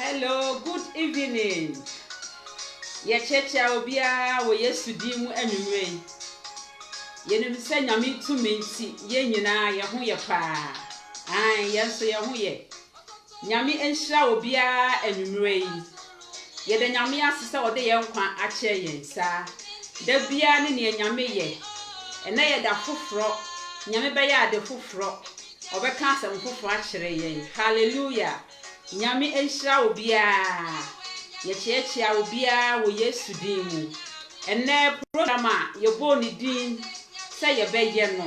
Hello, good evening. Ye checha obia wo Yesu di mu anwumre. Ye nim se nyame tumi nti ye nyina ye ho ye pa. Ye so ye ho ye. Nyame enhira obia anwumre. Ye de nyame asese ode ye nkwa ache ye nsa. Da bia ne ne nyame ye. Ena ye da foforo. Nyame be ya de foforo. Obeka asem foforo akere ye. Hallelujah. Nyame enhira obia. Ye checha obia wo Yesu din mu. Ene program ye bo ni din say ye be ye no.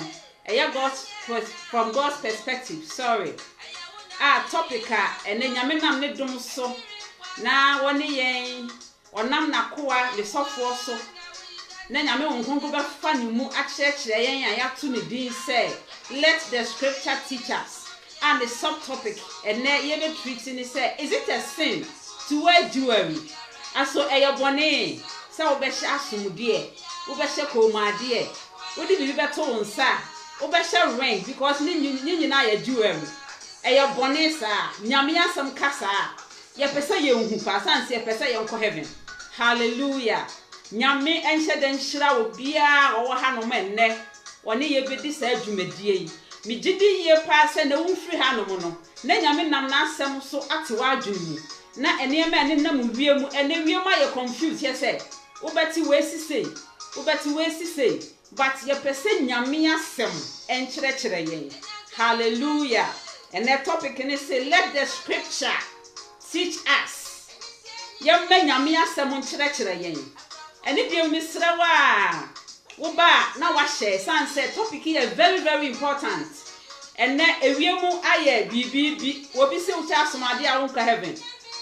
From God's perspective, sorry. Topic ene nyame nam ne dum so. Na woni yen onam na koa le sofo so. Na nyame onkonko be fa ni mu a chekire yen ya to ni din say let the scripture teach us. And the subtopic and ye be treating say is it a sin to wear jewelry? Aso eyo bone say obehye asumdie obehye komadie odi bibi beto nsa obehye ring because ni nyina ya jewelry eyo bone sa nyame asem kasa ye pese ye hu pa sanse ye pese ye nko heaven. Hallelujah. Nyame enhye den hira obia wo ha no menne woni ye bedi sa adwumadie yi mi gidi ye pa se na wumfiri ha no no na nyame nam na asem so ate wa adwene mu na enema ene nam wiemu ene wiemu aye confused ye say ubeti we sise but ye pese nyame asem enkyerɛkyerɛ yen. Hallelujah. And the topic ni say let the scripture teach us. Ye me nyame asem enkyerɛkyerɛ yen. Ene die misra wa Uba na wa share sunset topic here very important. And na ewiemu aye bibibi obi se wo cha asomade a wonka heaven.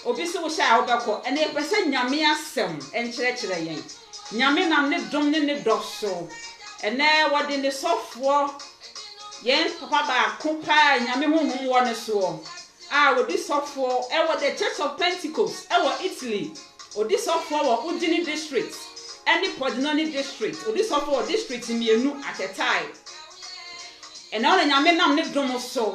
Obi se wo sha obekọ and e pese nyame asem enkyerɛkyerɛ yen. Nyame nam ne dom ne doso. And na wode ne sofo yen papa ba kopa nyame honhom wo ne so. Wodi sofo e wo the Church of Pentecost e wo Italy. Odi sofo wo Udini district. Any Podinoni district or this of district in mienu at a time. And all nyame nam ne dom so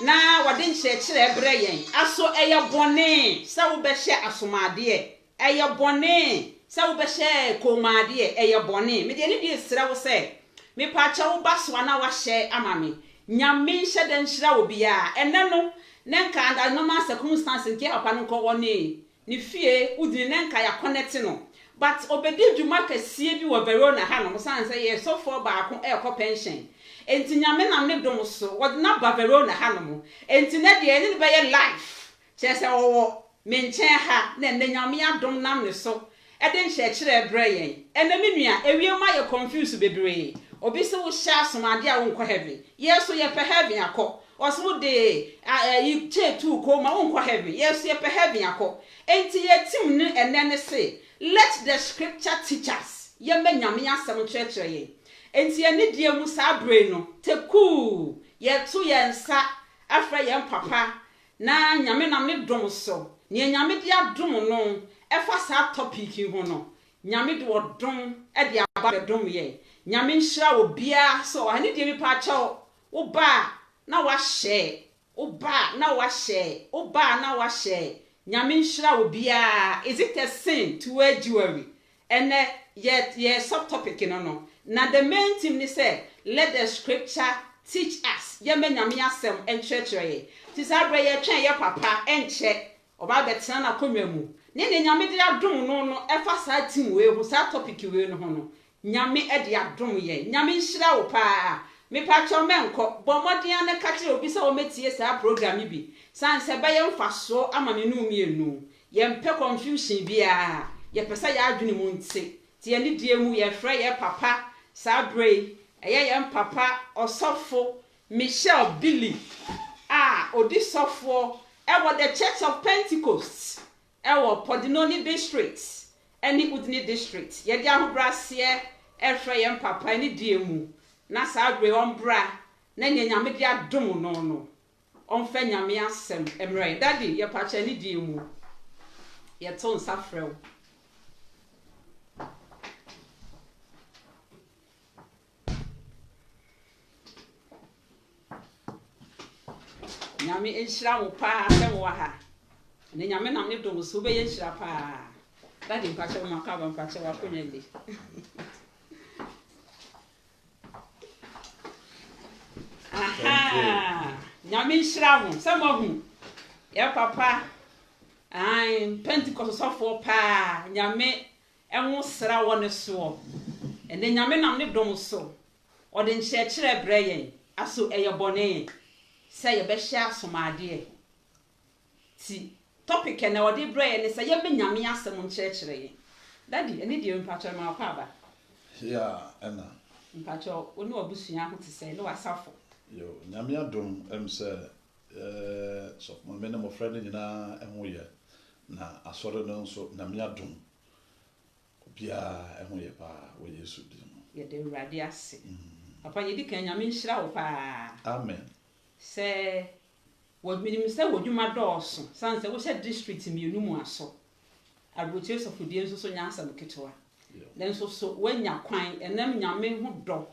na wadin chire breyen aso eya bone sa wo be hye asomade eya bone sa wo be hye komade eya bone me de ne die sira wo se me pa cha wo baso na wa hye amame nyame hye den hira wo bia ene no ne nka and normal circumstances ke papa no ko woni ni fie udin ne nka ya connect no. But obedi dwuma kese bi wo Verona ha no san say ye so for baako e pension. Enti nyame nam ne dom so wo na ba Verona ha no mo. Enti na de ene be ye life. Che se wo menchen ha na ne nyame adom nam ne so. E de nhye kire ebre yen. Ene me nua ewiema ye confuse bebre. Obi se wo sha asomade a wo nkọ heaven. Yeso ye pe heaven akọ. Oso de you che tu ko ma wo nkọ heaven. Yeso ye pe heaven akọ. Enti ye tim ne ene ne se let the scripture teach us. Ye me nyame asem kyerɛkyerɛ ye. Enti ene die mu sa abre no. Teku ye to ye nsa afra ye papa na nyame nam ne dom so. Ne nyame de adom no efa sa topic ho no. Nyame de odom e de aba dom ye. Nyame nhira obia so ane die mi pa kyɛw. Wo ba na wa hye. Wo ba na wa hye. Wo ba na wa hye. Nyame nhira obia. Is it a sin to wear jewelry? And yet subtopic no. Now the main thing they say, let the scripture teach us. Ye me nyame asem enkyerɛkyerɛ. Ti sa bra ye twen ye papa enkyɛ. Oba betena na konwa mu. Ne nyame de adom no efa sa tim we ho sa topic we no ho no. Nyame e de adom ye. Nyame nhira wo pa. Me pa cho menko bomodian ne ka kire obi se o metie sa program bi san se be ye mfaso ama me no mienu ye mpe confusion bia ye pesa ya adwene mu nti tie ne die mu ye frɛ ye papa sa brei ye papa osofo Michelle Billy odi sofo e wo the Church of Pentecost e wo Podinoni district eni Udini district ye dia ho brase e frɛ ye papa ne die mu na sa agbe ombra na nyame de adom no onfa nyame asem emre daddy ye pa cha ni di mu ye to nsa frɛw nyame enhira wo pa asem wa ha ne nyame nam ne dom so be ye hira pa daddy mpache mo aka ba mpache wa konye aha nyame hira mo se mo hu ya papa ai Pentecost so for pa nyame enwo sra wo ne so ene nyame nam ne dom so o de nche kire breyen aso eye bone se ye be hia asomade ti topic na o de breyen se ye be nyame asem nche kire ye daddy ene de mpacho ma kwa ba ya ena mpacho oni obusua ho ti se no wasafo yo nyame adom se so mo me na mo friend nyina enwo ye na asore no nso nyame adom bia ehun ye pa wo Yesu di no ye de urade ase papa ye di kan nyame nhira wo pa amen se wo minim se wodwuma dooso san se wo se district mienu mu aso agrotie so fudie nso so nyansa no ketwa den so wanya kwan enam nyame ho do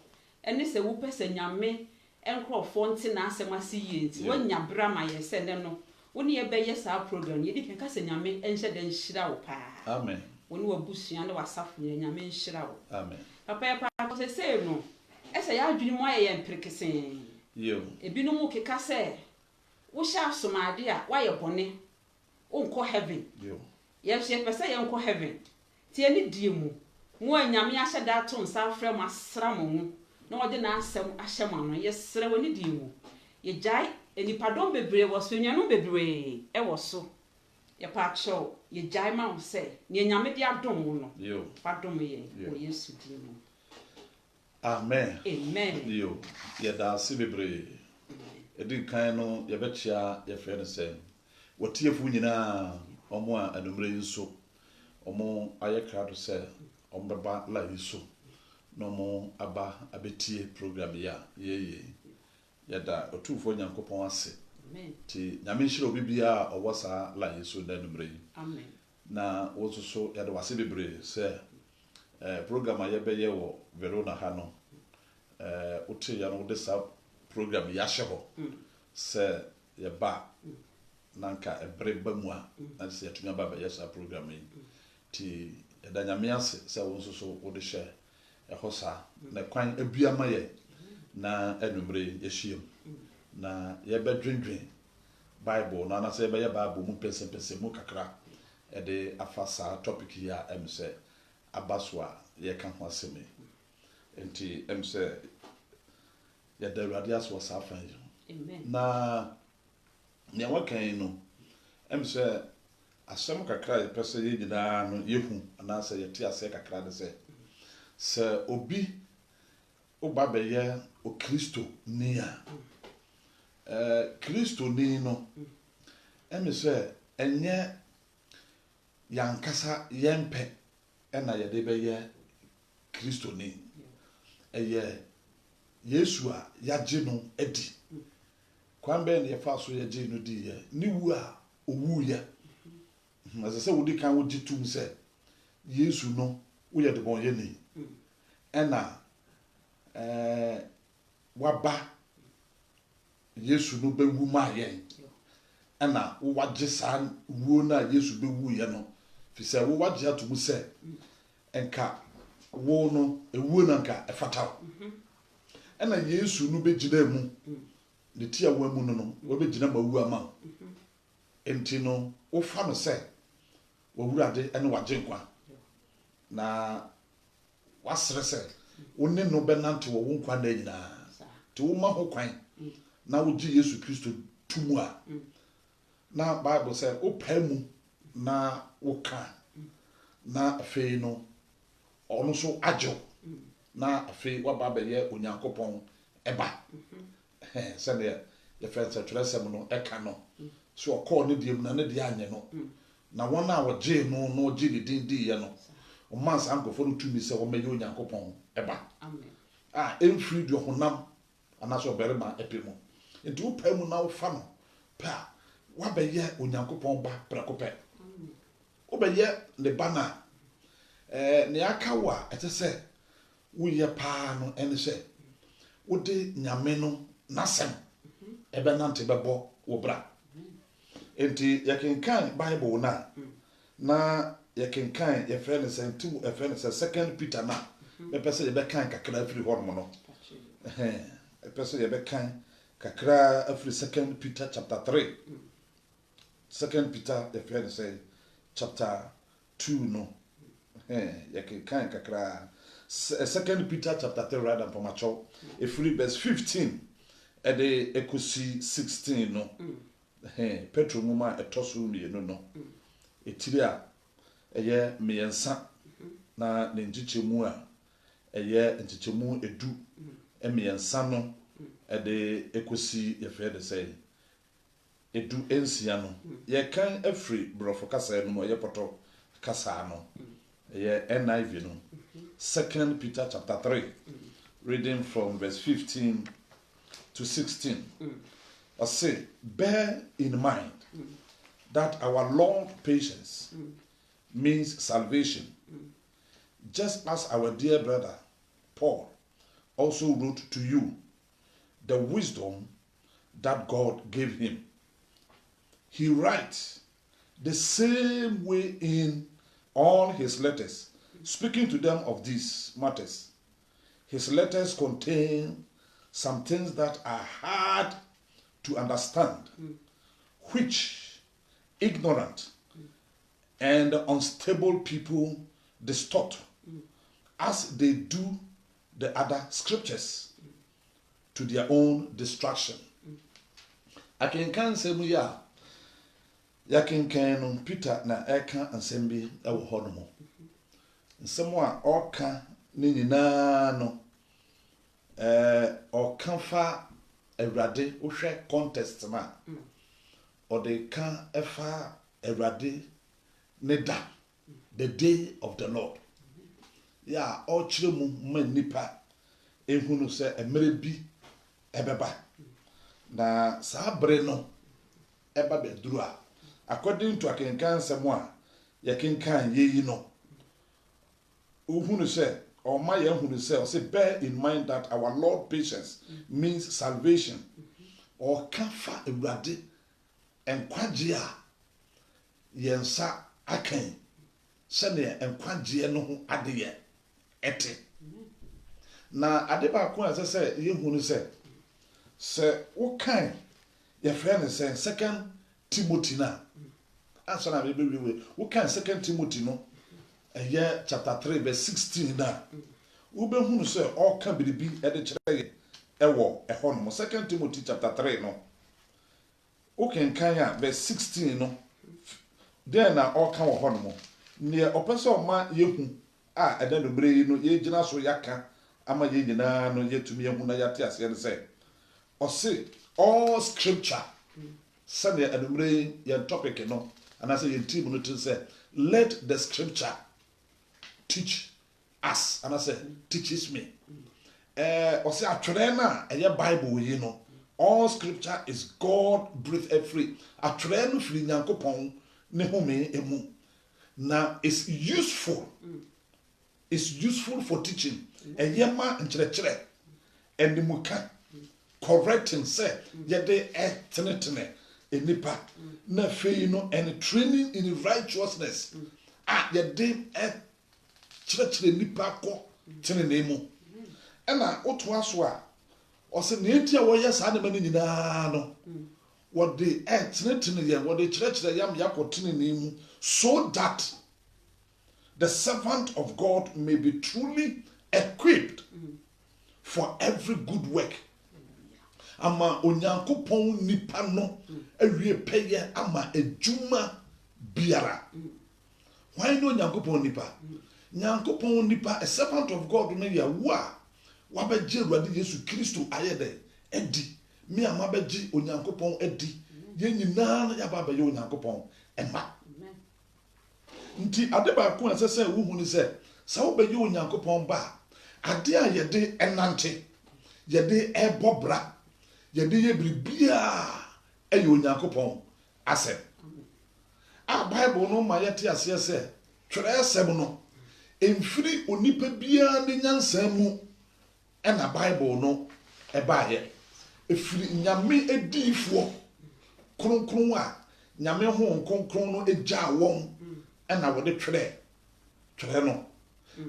ene se wo pese nyame enkrofo nti na asem ase yie nti wanya brama ye se ne no woni ye be ye sa program ye di kan ka se nyame enhye de nhira wo pa amen woni wabusua ne wasafo nyame nhira wo amen papa pa se no ese ya adwini mo aye mprekesen yo ebinu mu keka se wo sha asomade a wa ye bone onko heaven yo yes ye pese ye onko heaven ti eni die mu mo anyame ahye da to nsa afre mo asra mo mu na ode na asem ahye mo no ye sra woni die mu ye jai enipadom bebre wo so nyanum bebre e wo so ye pa cho ye jai ma wo se ne nyame de adom wo no yo fadom ye wo Yesu di mu amen amen yo ye da se bebre edin kan no ye bechia ye frɛ no sɛ watiefu nyina omo a anumre nso omo aye krado sɛ omo beba la Yesu no mo aba abetie program ya ye da otufo nyankopɔn ase amen ti nyame nhira obi bia ɔwɔ la Yesu na anumre yi amen na woso so ya da wase bebre sɛ program a ye be ye wo Verona ha no uti ya no de sa program ya hye ho sɛ ye ba nanka ebre ba mu a na sɛ yatumi ba ba ye sa program yi ti da nyame ase sɛ wo so so wo de hye ho sa na kwan abiama ye na anumre ye hiem na ye be dwendwen Bible na na sɛ ye be ye Bible mu pese mu kakra e de afasa topic ya sɛ abaswa ye kan ho aseme enti sɛ ya da Awurade aso sa afan yi amen na ne wakan no sɛ asɛm kakra ye pese ye nyina no yehu ana sɛ ye ti ase kakra de sɛ obi oba be ye o Kristo ni a Kristo ni no sɛ enye yankasa yempe ena ye de be ye Kristo ni eye Yesu a yagye no adi kwan be ne fa so yagye no di ye ni wu a owu ye asese wodi kan wodi tum sɛ Yesu no wo ye de bon ye ni ena waba Yesu no be wu ma ye ena wo wagye sa wuo na Yesu be wu ye no fi sɛ wo wagye atum sɛ enka wo no ewuo na nka efata ena Yesu no be gina mu ne tia wo mu no wo be gina ma wu ama enti no wo fa no sɛ wo wurade ene wagye nkwa na wasere sɛ wo ne no be nante wo nkwa na nyina te wo ma ho kwan na wo gye Yesu Kristo tumu a na Bible sɛ wo pa mu na wo ka na afei no ono so agyo na afei waba ba ye Onyankopɔn eba sɛ ne ye fɛ sɛ twerɛsɛm no ɛka no so ɔkɔ ne diem na ne de anye no na wɔn a wɔgye no no gye ne din di ye no o man san kofo no tumi sɛ wɔn bɛyɛ Onyankopɔn eba amen emfiri de honam anaso berima epemu nti wo pa mu na wo fa no pa waba ye Onyankopɔn ba prekopɛ wo ba ye ne bana ne aka wa ete sɛ wo ye pa no ene sɛ wo de nyame no nasem ebe nante bebo wo bra enti yɛkenkan Bible na yɛkenkan yɛfrɛ no sɛ nti yɛfrɛ no sɛ 2 Peter na mepɛ sɛ yɛbɛkan kakra afiri hɔ nom no mepɛ sɛ yɛbɛkan kakra afiri 2 Peter chapter 3 2 Peter yɛfrɛ no sɛ chapter 2 no yɛkenkan kakra 2 Peter chapter 3 rather mpɔmakyɛw ɛfiri verse 15 ɛde ekosi 16 no Petro nwoma ɛtɔ so mmienu no ɛtiri a ɛyɛ mmiɛnsa na ne nkyekyɛmu a ɛyɛ nkyekyɛmu edu mmiɛnsa no ɛde ekosi yɛfrɛ de sɛ edu ensia no yɛkan afiri borɔfo kasa no mu ɛyɛ pɔtɔ kasa no ɛyɛ NIV no 2 Peter chapter 3 reading from verse 15 to 16 I say bear in mind that our Lord patience means salvation, just as our dear brother Paul also wrote to you the wisdom that God gave him. He writes the same way in all his letters, speaking to them of these matters. His letters contain some things that are hard to understand, which ignorant and unstable people distort, as they do the other scriptures, to their own destruction. Akenkan nsɛm yi a yɛkenkan no Peter na ɛka nsɛm bi ɛwɔ hɔ no mo. Nsɛm a ɔka ne nyinaa no ɔka fa Awurade wohwɛ contest ma ɔde ka ɛfa Awurade ne da, the day of the Lord. Ya ɔkyerɛ mu ma nipa ehunu sɛ emere bi ɛbɛba na saa bere no ɛba bɛduru a according to akenkan nsɛm a yɛkenkan yeyi no uhunu sɛ ɔma yɛhunu sɛ ɔsɛ bear in mind that our Lord patience means salvation. Ɔka fa Awurade nkwagye a yɛnsa akan sɛnea nkwagye no ho adeɛ ɛte. Na ade baako a sɛ yɛhunu sɛ wokan yɛfrɛ no sɛ 2 Timothy na ansa na bɛbɛwie wokan 2 Timothy no ɛyɛ chapter 3 verse 16 na wobɛhunu sɛ ɔka biribi ɛde kyerɛ yɛ ɛwɔ ɛhɔ no 2 Timothy chapter 3 no wokenkan a verse 16 no then na ɔka wɔ hɔ no mo nea ɔpɛ sɛ ɔma yɛhu a ɛda no bere yi no yɛgyina so yɛaka ama yɛ nyinaa no yɛtumi yɛhu na yɛate aseɛ no sɛ ɔse all scripture sɛnea anumere yi yɛn topic no anaasɛ yɛn team no te sɛ let the scripture teach us anaasɛ teaches me ɔse atwerɛ no a ɛyɛ Bible yi no all scripture is God breathed free. Atwerɛ no firi Nyankopɔn ne home emu na is useful. It's useful for teaching. Ɛyɛ ma nkyerɛkyerɛ ɛnimuka correcting sɛ yɛde ɛtenetene enipa na afei no and training in righteousness a yɛde ɛkyerɛkyerɛ nipa kɔ tenene mu ɛna otoa so a ɔsɛ ne enti a wɔyɛ saa ne ma ne nyinaa no wɔde ɛtenetene yɛn wɔde kyerɛkyerɛ yam yakɔ tenene mu so that the servant of God may be truly equipped for every good work. Ama onyankopɔn nipa no awie pɛyɛ ama adwuma biara. Why no onyankopɔn nipa? Nyankopɔn nipa, a servant of God no yɛ wo a wabɛgye Awurade Yesu Kristo ayɛ dɛ adi. Me a mabɛgye onyankopɔn adi. Yɛn nyinaa no yɛaba bɛyɛ onyankopɔn ɛma. Nti ade baako a ɛsɛ sɛ wohu ni sɛ wobɛyɛ onyankopɔn ba ade a yɛde ɛnante yɛde ɛbɔ bra yɛde yɛ biribiara ɛyɛ onyankopɔn asɛm a Bible no ma yɛte aseɛ sɛ twerɛ asɛm no ɛmfiri onipa biara ne nyansa mu ɛna Bible no ɛbaayɛ ɛfiri nyame adiifoɔ kronkron a nyame ho nkonkron no egya won na wo de twere no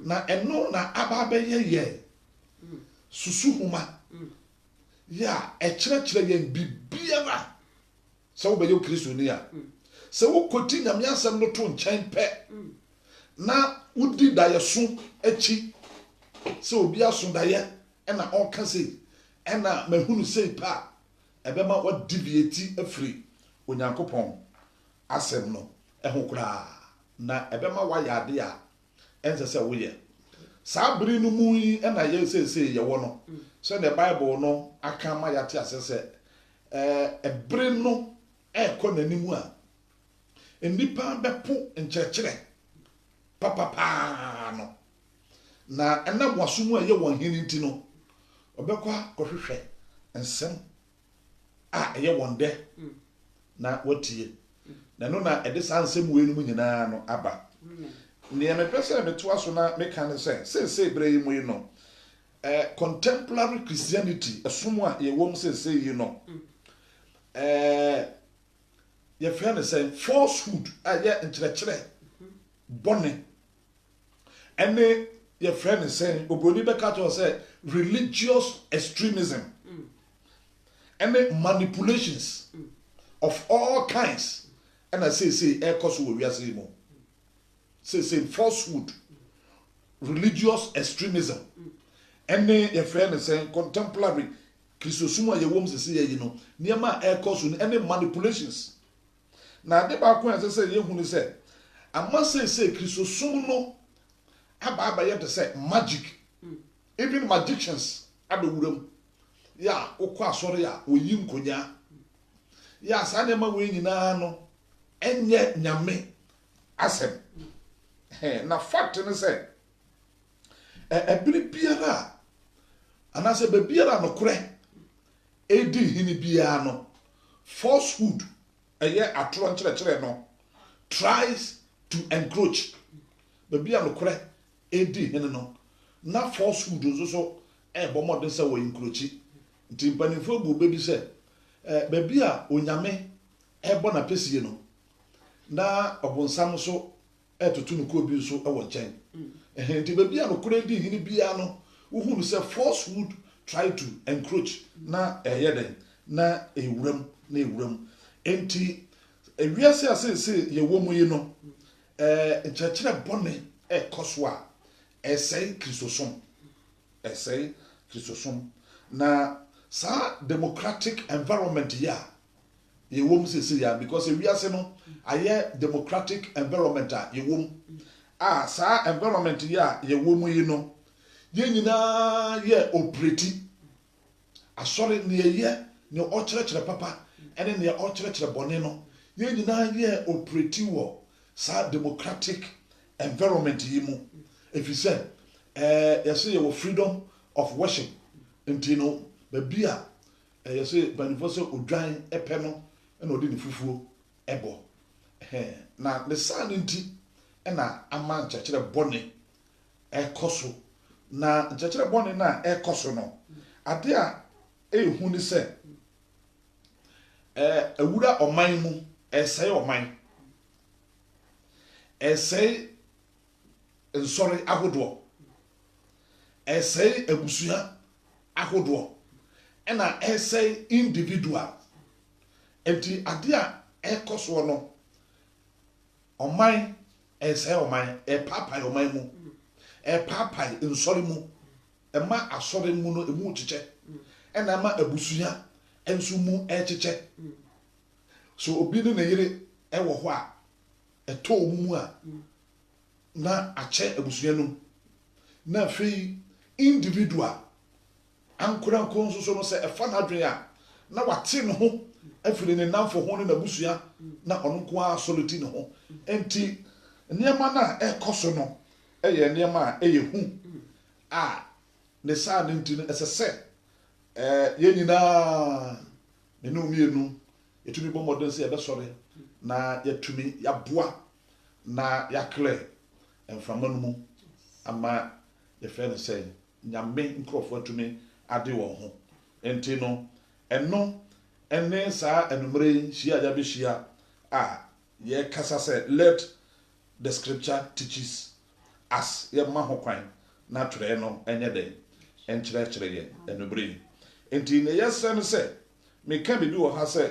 na eno na aba ye susu huma ya ekyerɛkyerɛ yɛn bibiara sɛ wo bɛyɛ Kristo ni a sɛ wo koti nyame asɛm no to nkyɛn pɛ na wodi dayeso akyi sɛ obi aso daye ɛna ɔka sei ɛna mahunu sei pa ɛbɛma wa deviate afiri onyankopɔn asɛm no ɛho koraa na ɛbɛma wa yade a ɛnse sɛ woyɛ saa bere no mu yi ɛna yɛ sesei yɛwɔ no sɛ the Bible no aka ma yate ase sɛ ɛbere no ɛkɔ n'anim a nnipa bɛpo nkyerɛkyerɛ papapaa no na ɛnam waso mu a ɛyɛ wɔn hene nti no ɔbɛkɔ akɔhwehwɛ nsɛm a ɛyɛ wɔn dɛ na watie na no na ɛde saa nsɛm wei no mu nyinaa no aba nea mepɛ sɛ metoa so na meka ne sɛ seesei berɛ yi mu yi no contemporary Christianity ɛsom a yɛwɔ mu seesei yi no yɛfrɛ ne sɛ falsehood a yɛ nkyerɛkyerɛ bɔne ɛne yɛfrɛ ne sɛ obroni bɛka kyerɛ sɛ religious extremism ɛne manipulations of all kinds ɛna seesei ɛkɔ so wɔ wiase yi mu seesei falsehood religious extremism ɛne yɛfrɛ ne sɛ contemporary Christosum a yɛwɔ mu seesei yɛ yi no nneɛma a ɛkɔ so no ɛne manipulations na ade baako a ɛsɛ sɛ yɛhu ne sɛ ama seesei Christosum no aba yɛ te sɛ magic even magicians abɛwura mu ya wokɔ asɔre a oyi nkonya ya saa nneɛma wei nyinaa no ɛnyɛ nyame asɛm na fact ne sɛ ɛbere biara anaasɛ baabiara nokorɛ ɛdi hini biara no falsehood ɛyɛ atorɔ nkyerɛkyerɛ no tries to encroach baabiara nokorɛ ɛdi hini no na falsehood nso so ɛbɔ mmɔden sɛ wɔ encroachi nti mpanimfoɔ bu baabi sɛ baabi a onyame ɛbɔ na pesie no na ɔbonsam so ɛtoto no kɔ bi nso ɛwɔ nkyɛn nti baabi a nokorɛ di hini biara no wohunu sɛ falsehood try to encroach na ɛyɛ den na ewuram nti ewiase asese yɛwɔ mu yi no nkyerɛkyerɛ bɔne ɛkɔ so a ɛsɛe Christosom na saa democratic environment yi a yɛwɔ mu sese ya because ewiase no ayɛ democratic environment a yɛwɔ mu a saa environment yi a yɛwɔ mu yi no yɛn nyinaa yɛ operate asɔre ne yɛ ne ɔkyerɛkyerɛ papa ɛne ne ɔkyerɛkyerɛ bɔne no yɛn nyinaa yɛ operate wɔ saa democratic environment yi mu efisɛ yɛsɛ yɛwɔ freedom of worship nti no baabi a yɛsɛ banifo sɛ odwan ɛpɛ no ɛna ɔde ne fufuo ɛbɔ na ne saa ne nti ɛna ama nkyerɛkyerɛ bɔne ɛkɔ so na nkyerɛkyerɛ bɔne na ɛkɔ so no ade a ɛhu ne sɛ awura ɔman mu ɛsɛe ɔman ɛsɛe nsɔre ahodoɔ ɛsɛe abusua ahodoɔ ɛna ɛsɛe individual enti ade a ɛkɔ soɔ no ɔman ɛsɛe ɔman ɛpaapae ɔman mu ɛpaapae nsɔre mu ɛma asɔre mu no emu kyekyɛ ɛna ɛma abusua ɛnso mu ɛkyekyɛ so obi ne yere ɛwɔ hɔ a ɛtɔ ɔmo mu a na akyɛ abusua no na afei individual ankoranko nso so no sɛ ɛfa n'adwene a na wate ne ho afiri ne namfo ho ne n'abusua na ɔno nko ara soloti ne ho enti nneɛma na ɛkɔ so no ɛyɛ nneɛma a ɛyɛ hu a ne saa ne nti no ɛsɛ sɛ yɛn nyinaa ne no mmienu yɛtumi bɔ mmɔden sɛ yɛbɛsɔre na yɛtumi yɛaboa na yɛaklɛ mframa no mu ama yɛfrɛ no sɛ nyame nkurɔfoɔ atumi ade wɔn ho enti no ɛno ɛne saa anumere hyia a yɛabɛhyia ye kasa say let the scripture teaches us ye ma ho kwan na twerɛ no enye den enkyerɛkyerɛ ye enubere enti ne yɛsɛ no sɛ me ka bibi wɔ ha sɛ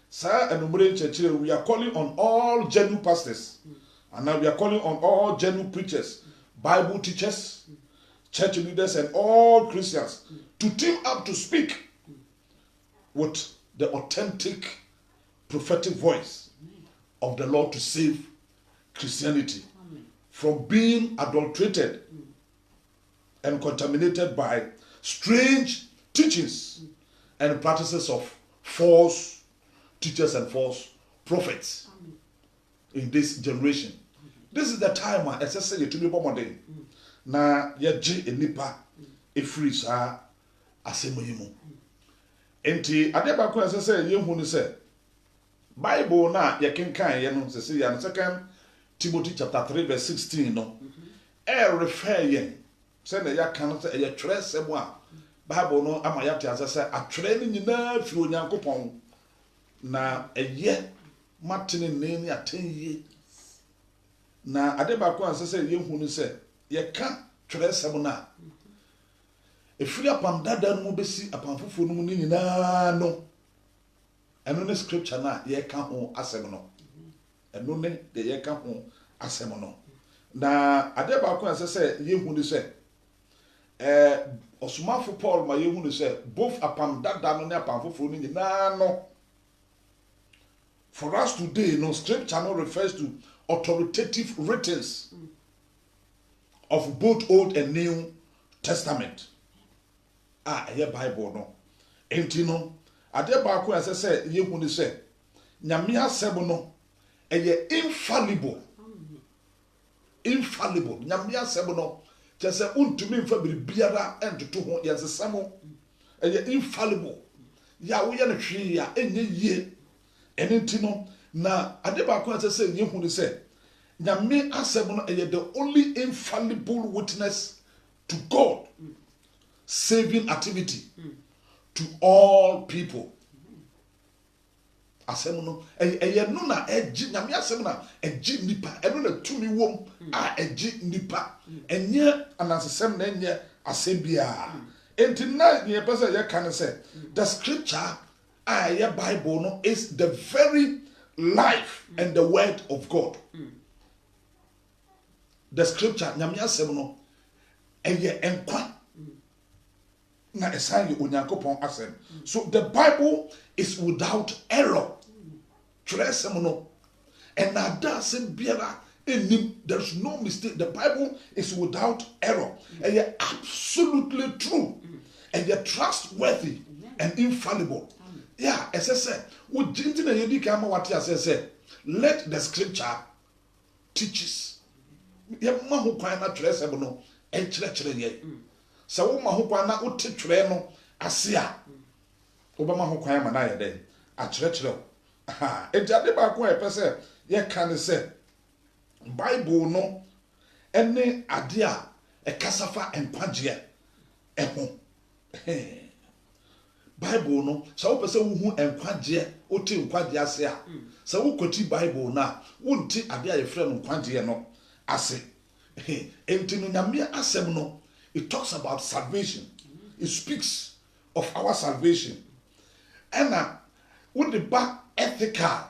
sa enubere nkyerɛkyerɛ we are calling on all genuine pastors and now we are calling on all genuine preachers, Bible teachers, church leaders and all Christians to team up to speak with the authentic prophetic voice of the Lord to save Christianity from being adulterated and contaminated by strange teachings and practices of false teachers and false prophets in this generation. This is the time when as I say to be bomodin na ye enipa efiri saa asemo yi mu. Enti ade ba ko as I say ye hu ni say Bible na ye kenkan ye no say ya no 2 Timothy chapter 3 verse 16 no refer ye say na ya kan say ye twere semo a Bible no ama ya te as say atwere ni nyina fi Onyankopɔn na eye matene ne ni atenye na ade ba ko an se ye hu ni se ye ka twere sem na efiri apam dada no besi apam fofo no ni nyina no eno ne scripture na ye ka ho asem no eno ne de ye ka ho asem no na ade ba ko an se ye hu ni se osumafo Paul ma ye hu ni se both apam dada no ne apam fofo no nyina no. For us today, no scripture no refers to authoritative writings of both Old and New Testament. Here Bible no. Enti no, ade ba ko ase say ye hu ni say nyame asem no eye infallible. Infallible. Nyame asem no je say untumi mfa biribiara entoto ho ye sesamo eye infallible. Ya wo ye no hwe ya enye yie. Enentino na ade ba ko ase say ye hu ni say nyame asem no eye the only infallible witness to God saving activity to all people. Asem no eye no na eji nyame asem na eji nipa eno na tumi wom a eji nipa enye anansesem na enye asem bia enti na ye pese ye kan say the scripture your Bible no is the very life and the word of God. The scripture nyame asem no eye enkwa na esan ye Onyankopon asem. So the Bible is without error. Tresem no and nada asem biara enim, there's no mistake. The Bible is without error. Eye absolutely true. Eye trustworthy and infallible. Yeah, as I said, with Jintin and Yedika Mawati, as I said, let the scripture teaches. Yamahu Kwana Tresebono, and Chile. So Mahukwana would teach Reno, Asia. Obama Hukwana Manaya then, a Churchill. Aha, and Jadeba Pese, ye can say, Bible no, any idea, a casafa and Pangia, Bible no so wo pese wo hu enkwagye o ti enkwagye ase a so wo kwati Bible na wo nti ade a yefre no enkwagye no ase enti no nyame asem no it talks about salvation. It speaks of our salvation and with the back ethical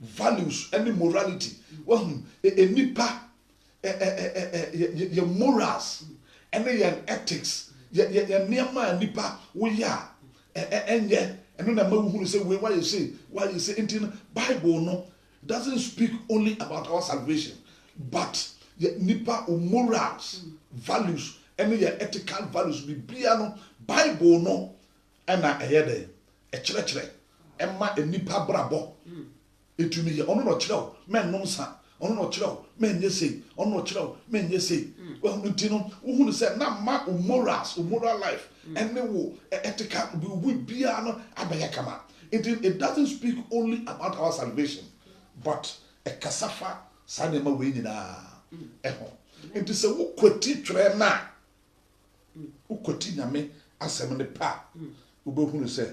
values and morality well nipa your morals and your ethics ya niema nipa we ya enye eno na mawu say why you say in Bible no doesn't speak only about our salvation but nipa morals values and your ethical values bibia no Bible no na ehede kire emma nipa brabo etumi ye ono no kire men no nsa ono no kire men nyese ono no kire men nyese well ntino wo hu say na ma morals moral life and me wo ethical we bia no abaya kama it doesn't speak only about our salvation but a kasafa sanema we nyina eho enti se wo kwati twere na wo kwati nyame asem ne pa wo be hu say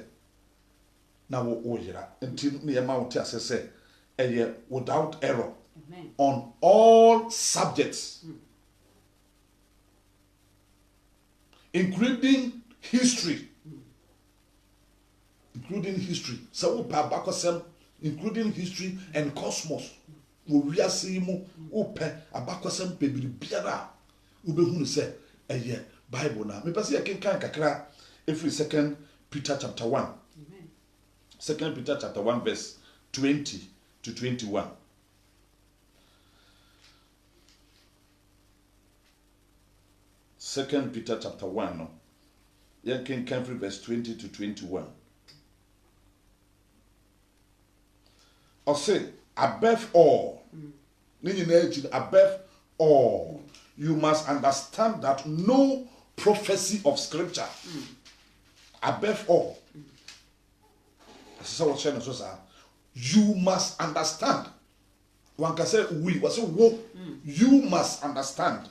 na wo yera nti ne yema wo te asese eye without error. Amen. On all subjects, including history. So including history and cosmos. We are seeing open abakosem pebiri biara ubehunu se eye Bible na. Me pese yakenkan kakra every 2 Peter chapter 1. Amen. 2 Peter chapter 1 verse 20 to 21. Second Peter chapter 1, no? You can from verse 20 to 21. Or say, above all, above all, you must understand that no prophecy of scripture, above all, you must understand. One can say, we, you must understand.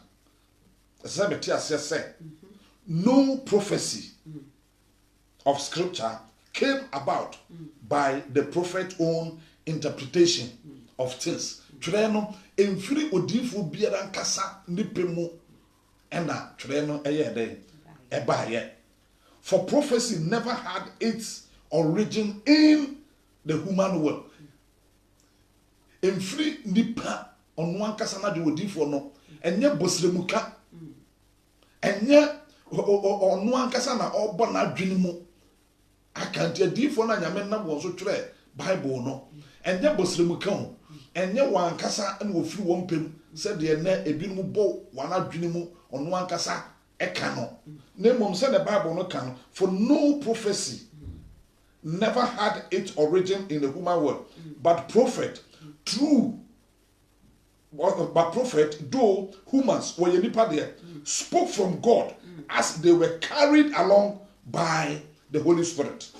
No prophecy of scripture came about by the prophet's own interpretation of things. Treno emfiri odifu biara nkasa nipemu ena treno eyede ebaye. For prophecy never had its origin in the human world. Emfiri nipa onu ankasa na de odifu no enye bosremuka enye onu ankasa na obo na adwene mu akanti adifo na nyame na wo so twerɛ Bible no enye bosremuka ho enye wankasa na ofiri wo mpem sɛ de na ebinum bɔ wana adwene mu onu ankasa eka no na mmom sɛ the Bible no ka no, for no prophecy never had its origin in the human world, but prophet though humans were nipa there, spoke from God as they were carried along by the Holy Spirit.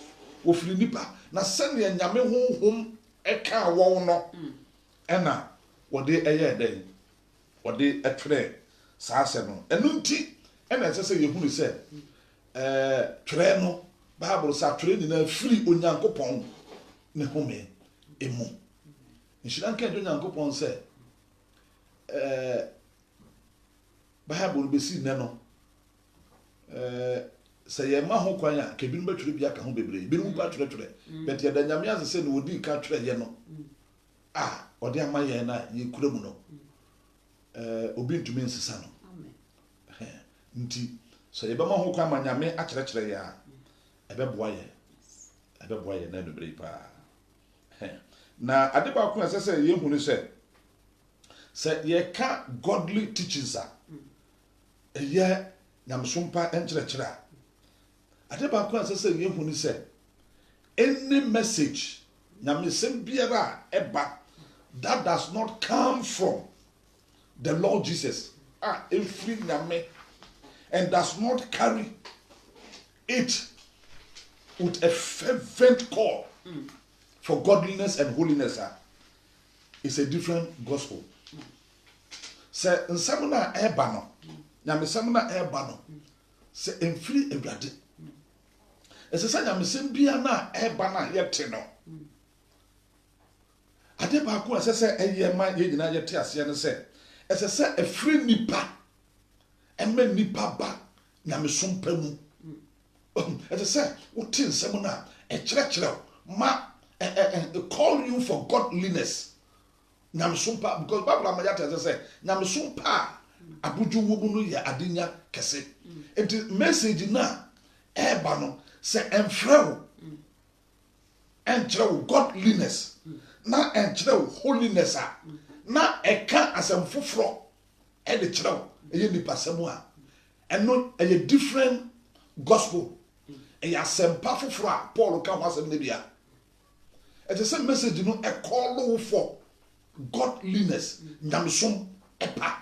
Ofiri nipa na send ye nyame honhom eka wo no ena wode eye den wode etwere saase no enu nti ena sese ye hunu se twere no Bible sa twere ni na firi onyankopɔn ne home emu nshira nka do onyankopɔn se Bible besi ne no say ye ma ho kwan a ka binu betwere bia ka ho bebre binu ba twere bet ye da nyame ase se no odi ka twere ye no odi ama ye na ye kura mu no obi ntumi nsesa no amen nti so ye ba ma ho kwan ma nyame a kyerɛ ya ebeboa ye na no bre pa na ade ba ko ase se ye hunu se ye ka godly teachings ye nyamsompa enkyerɛkyerɛ ade ba ko ase se ye hunu se any message nyamesem biara eba that does not come from the Lord Jesus every nyame and does not carry it with a fervent call for godliness and holiness is a different gospel. Se nsɛm na eba no nyamesɛm na eba no se emfiri awurade ese sa nyamesɛm bia na eba na yɛte no ade ba ko ese se eye ma ye nyina yɛte ase no se ese se efiri nipa emme nipa ba nyamesompa mu ese se wote nsɛm na ɛkyerɛkyerɛ ma call you for godliness nyamesompa because Bible amayata say nyamesompa abuju wobu no ya adenya kese enti message na eba no say emfrew enkyerɛ godliness na enkyerɛ holiness na eka asɛm foforo e de kyerɛ eye nipa sɛm a eno eye different gospel eye asɛmpa foforo a Paul ka ho asɛm ne bia it is a message no e call for godliness nyamsom epa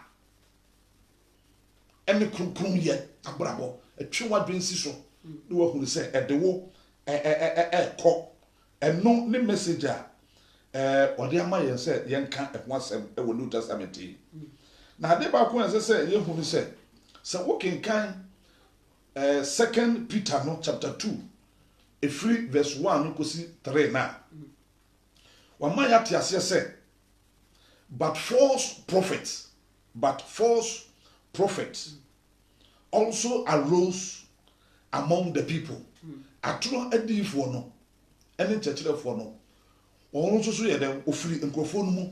ene krunkrum ye abrabo etwe wadwen si so ne wa hunu se edewo ko eno ne message a ode ama ye se ye nka ehwo asem e wo New Testament na ade ba ko en se ye hunu se wo kenkan 2 Peter no chapter 2 efiri verse 1 no kosi 3 na wama ya te ase se but false prophets also arose among the people. Atro adifo no ene chechirefo no won so so ye dem ofiri nkrofo no mu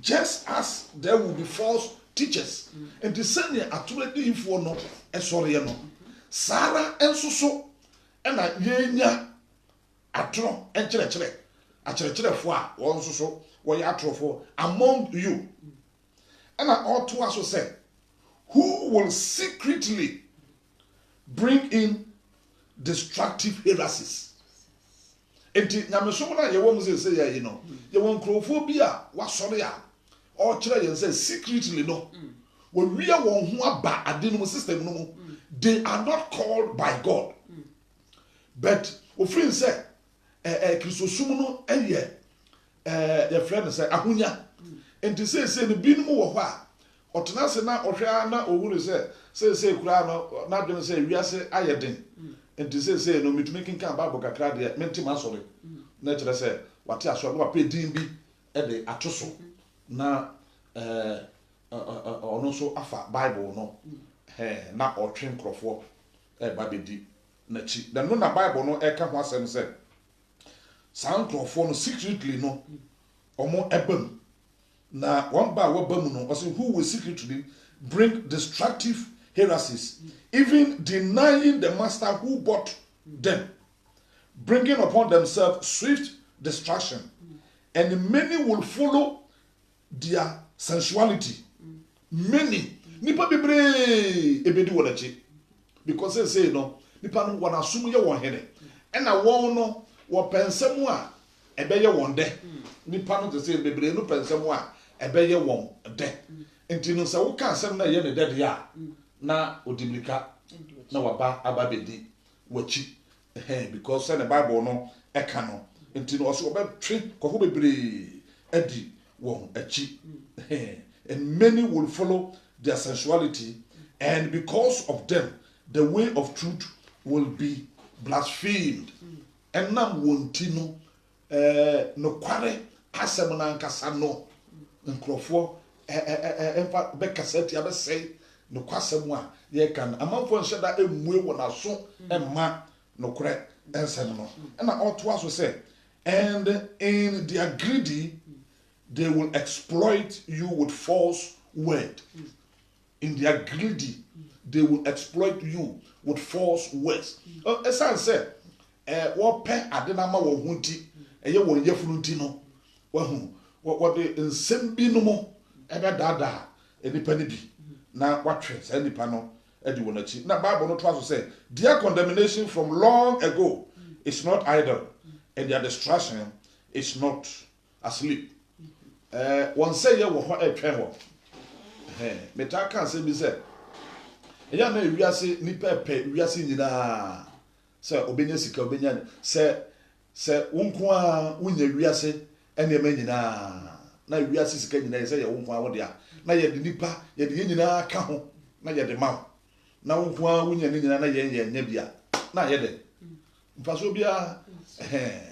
just as there will be false teachers and the same atro adifo no esore ye no sara ensoso ena yenya atro encherechire acherechirefo a won so so wo ye atrofo among you. And I ought to also say, who will secretly bring in destructive heresies? Enti nyamesom na ye wom say ya you know ye won crofobia wasore a or kire ye say secretly no we wiya won ho aba ade no system no they are not called by God but ofin say Christosum no eye your friend say ahunya enti say no binum wo ho a otena se na ohwa na ohuru say kura no na dwen say wiase ayeden enti say no mitumi kinkan Bible kakra de menti masore na kire say wate aso no pa din bi e de atoso na ono so afa Bible no na otwe nkrofo ba bedi na chi dan no na Bible no e ka ho asem say san nkrofo no secretly no omo ebam na one by what no also who will secretly bring destructive heresies, even denying the master who bought them, bringing upon themselves swift destruction, and many will follow their sensuality. Many nipa bebre ebedi wonachi because they say no nipa no wana assume ye won hene and na won no wo pensemu a ebeye won de nipa no say bebre no pensemu a ebeye won de enti no say wo ka asem na ye ne de ya na odimlika na waba ababedi wachi because say the Bible no eka no enti no so obetwe kofo bebre adi won achi and many will follow their sensuality, and because of them the way of truth will be blasphemed. And now wontino no kware asem na nkasa no nkrofo emfa be cassette ya be say no kwasem a ye kan amanfo nhyeda emue wona so emma no kware ensem no na oto aso say and in their greedy they will exploit you with false word. In their greedy they will exploit you with false words. As I said, what pe adenama wo hunti eye wo yefunu nti no what the nsembi no mo ebe dada enipa ne bi na watwe say nipa no edi won achi na Bible no twa so say their condemnation from long ago is not idle and their destruction is not asleep. One say ye wo ho etwen ho meta kan say bi say eya na wiase nipa pe wiase nyina say obenya sika obenya say wonko a wonya wiase ene ema nyina na wiase sika nyina say ye wonko a wo de a na ye de nipa ye de nyina ka ho na ye de ma na wonko a wonya nyina na ye nya bia na ye de mfaso bia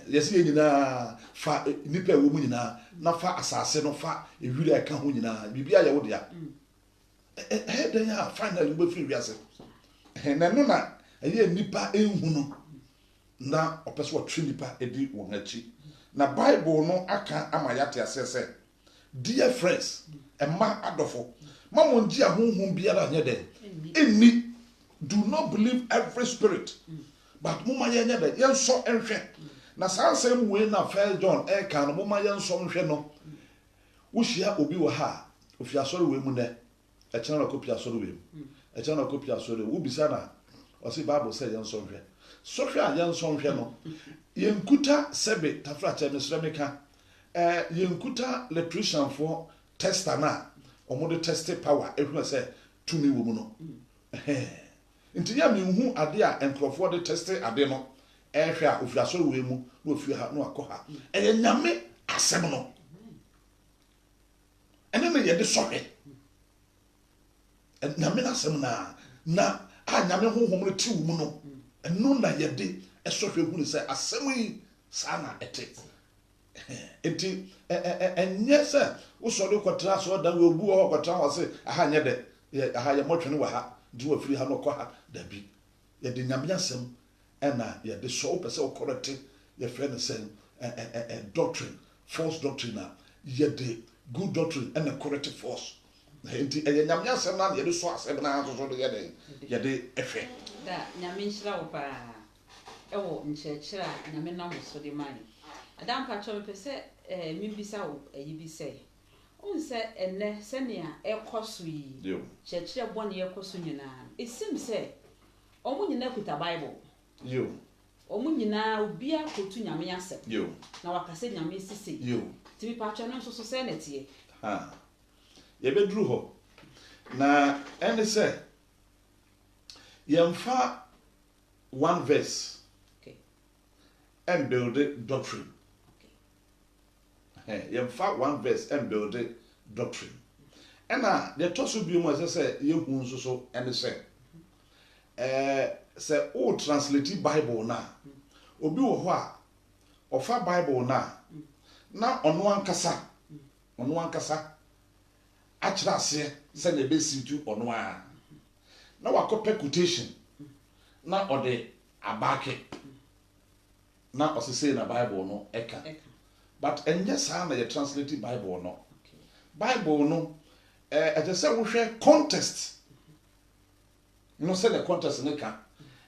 yesi nyina fa nipa wo mu nyina na fa asase no fa ewira ka ho nyina bibia ye wo de a then ya finally we free wiase na no na eye nipa enhu no na opeso twa nipa edi won achi na Bible no aka amayate asese dear friends emma adofo mamonji ahonhom biara nya den enni do not believe every spirit but muma nya den yenso enhwe na sansem we na 1 John eka no muma yenso nhwe no wo hia obi wo ha ofiasore we mu ne e chana na copy asore we e chana na copy asore wo bisa na o se Bible say yenso nhwe so hwe a yenso nhwe no yenkuta sebe tafra cha mesremeka yenkuta electrician for tester na omo test power ehuna say tumi wo mu no nti ya menhu ade a enkrofo de test ade no ehwe a ofiasore we mu na ofi ha no akoha nyame asem no ene me ye de sohwe nyame asem na a nyame honhom no ti wo mu no eno na ye de ɛsɔhwɛ hu ne sɛ asɛm yi saa na ɛte enti ɛnyɛ sɛ wosɔre kɔtena so da wo bu hɔ kɔtena wɔ se aha nyɛ dɛ aha yɛ mɔtwene wɔ ha de wɔ firi ha no kɔ ha dabi yɛde nyame asɛm ɛna yɛde sɔ wo pɛ sɛ wokɔrɛte yɛfrɛ no sɛ doctrine false doctrine a yɛde good doctrine ɛna correct false enti ɛyɛ nyame asɛm na yɛde sɔ asɛm na so yɛde ɛhwɛ da nyame nhyira wo paa ɛwɔ nkyerɛkyerɛ a nyame nam so de man adam patro me pɛ sɛ membisa wo ayi bi sɛ on sɛ ɛnɛ sɛnea ɛkɔ so yi kyerɛkyerɛ bɔne ɛkɔ so nyinaa esim sɛ ɔmo nyinaa kuta bible ɔmo nyinaa obia kotu nyame asɛm na wakasɛ nyame sisi tibi patro no nso so sɛ netie yɛbɛduru hɔ na ɛne sɛ yɛmfa one verse and build doctrine yɛmfa one verse and build doctrine ɛna yɛtɔ so bio mu ɛsɛ sɛ yɛhu nso so ɛne sɛ o translate Bible na obi wɔ hɔ a ɔfa Bible na ɔno ankasa akyerɛ aseɛ sɛ na ɛbɛsi tu ɔno a na wakɔpɛ quotation na ɔde abake na ɔsesei na Bible no ɛka but ɛnyɛ saa na yɛ translate Bible no Bible no ɛtɛ sɛ wohwɛ context no sɛ the context ne ka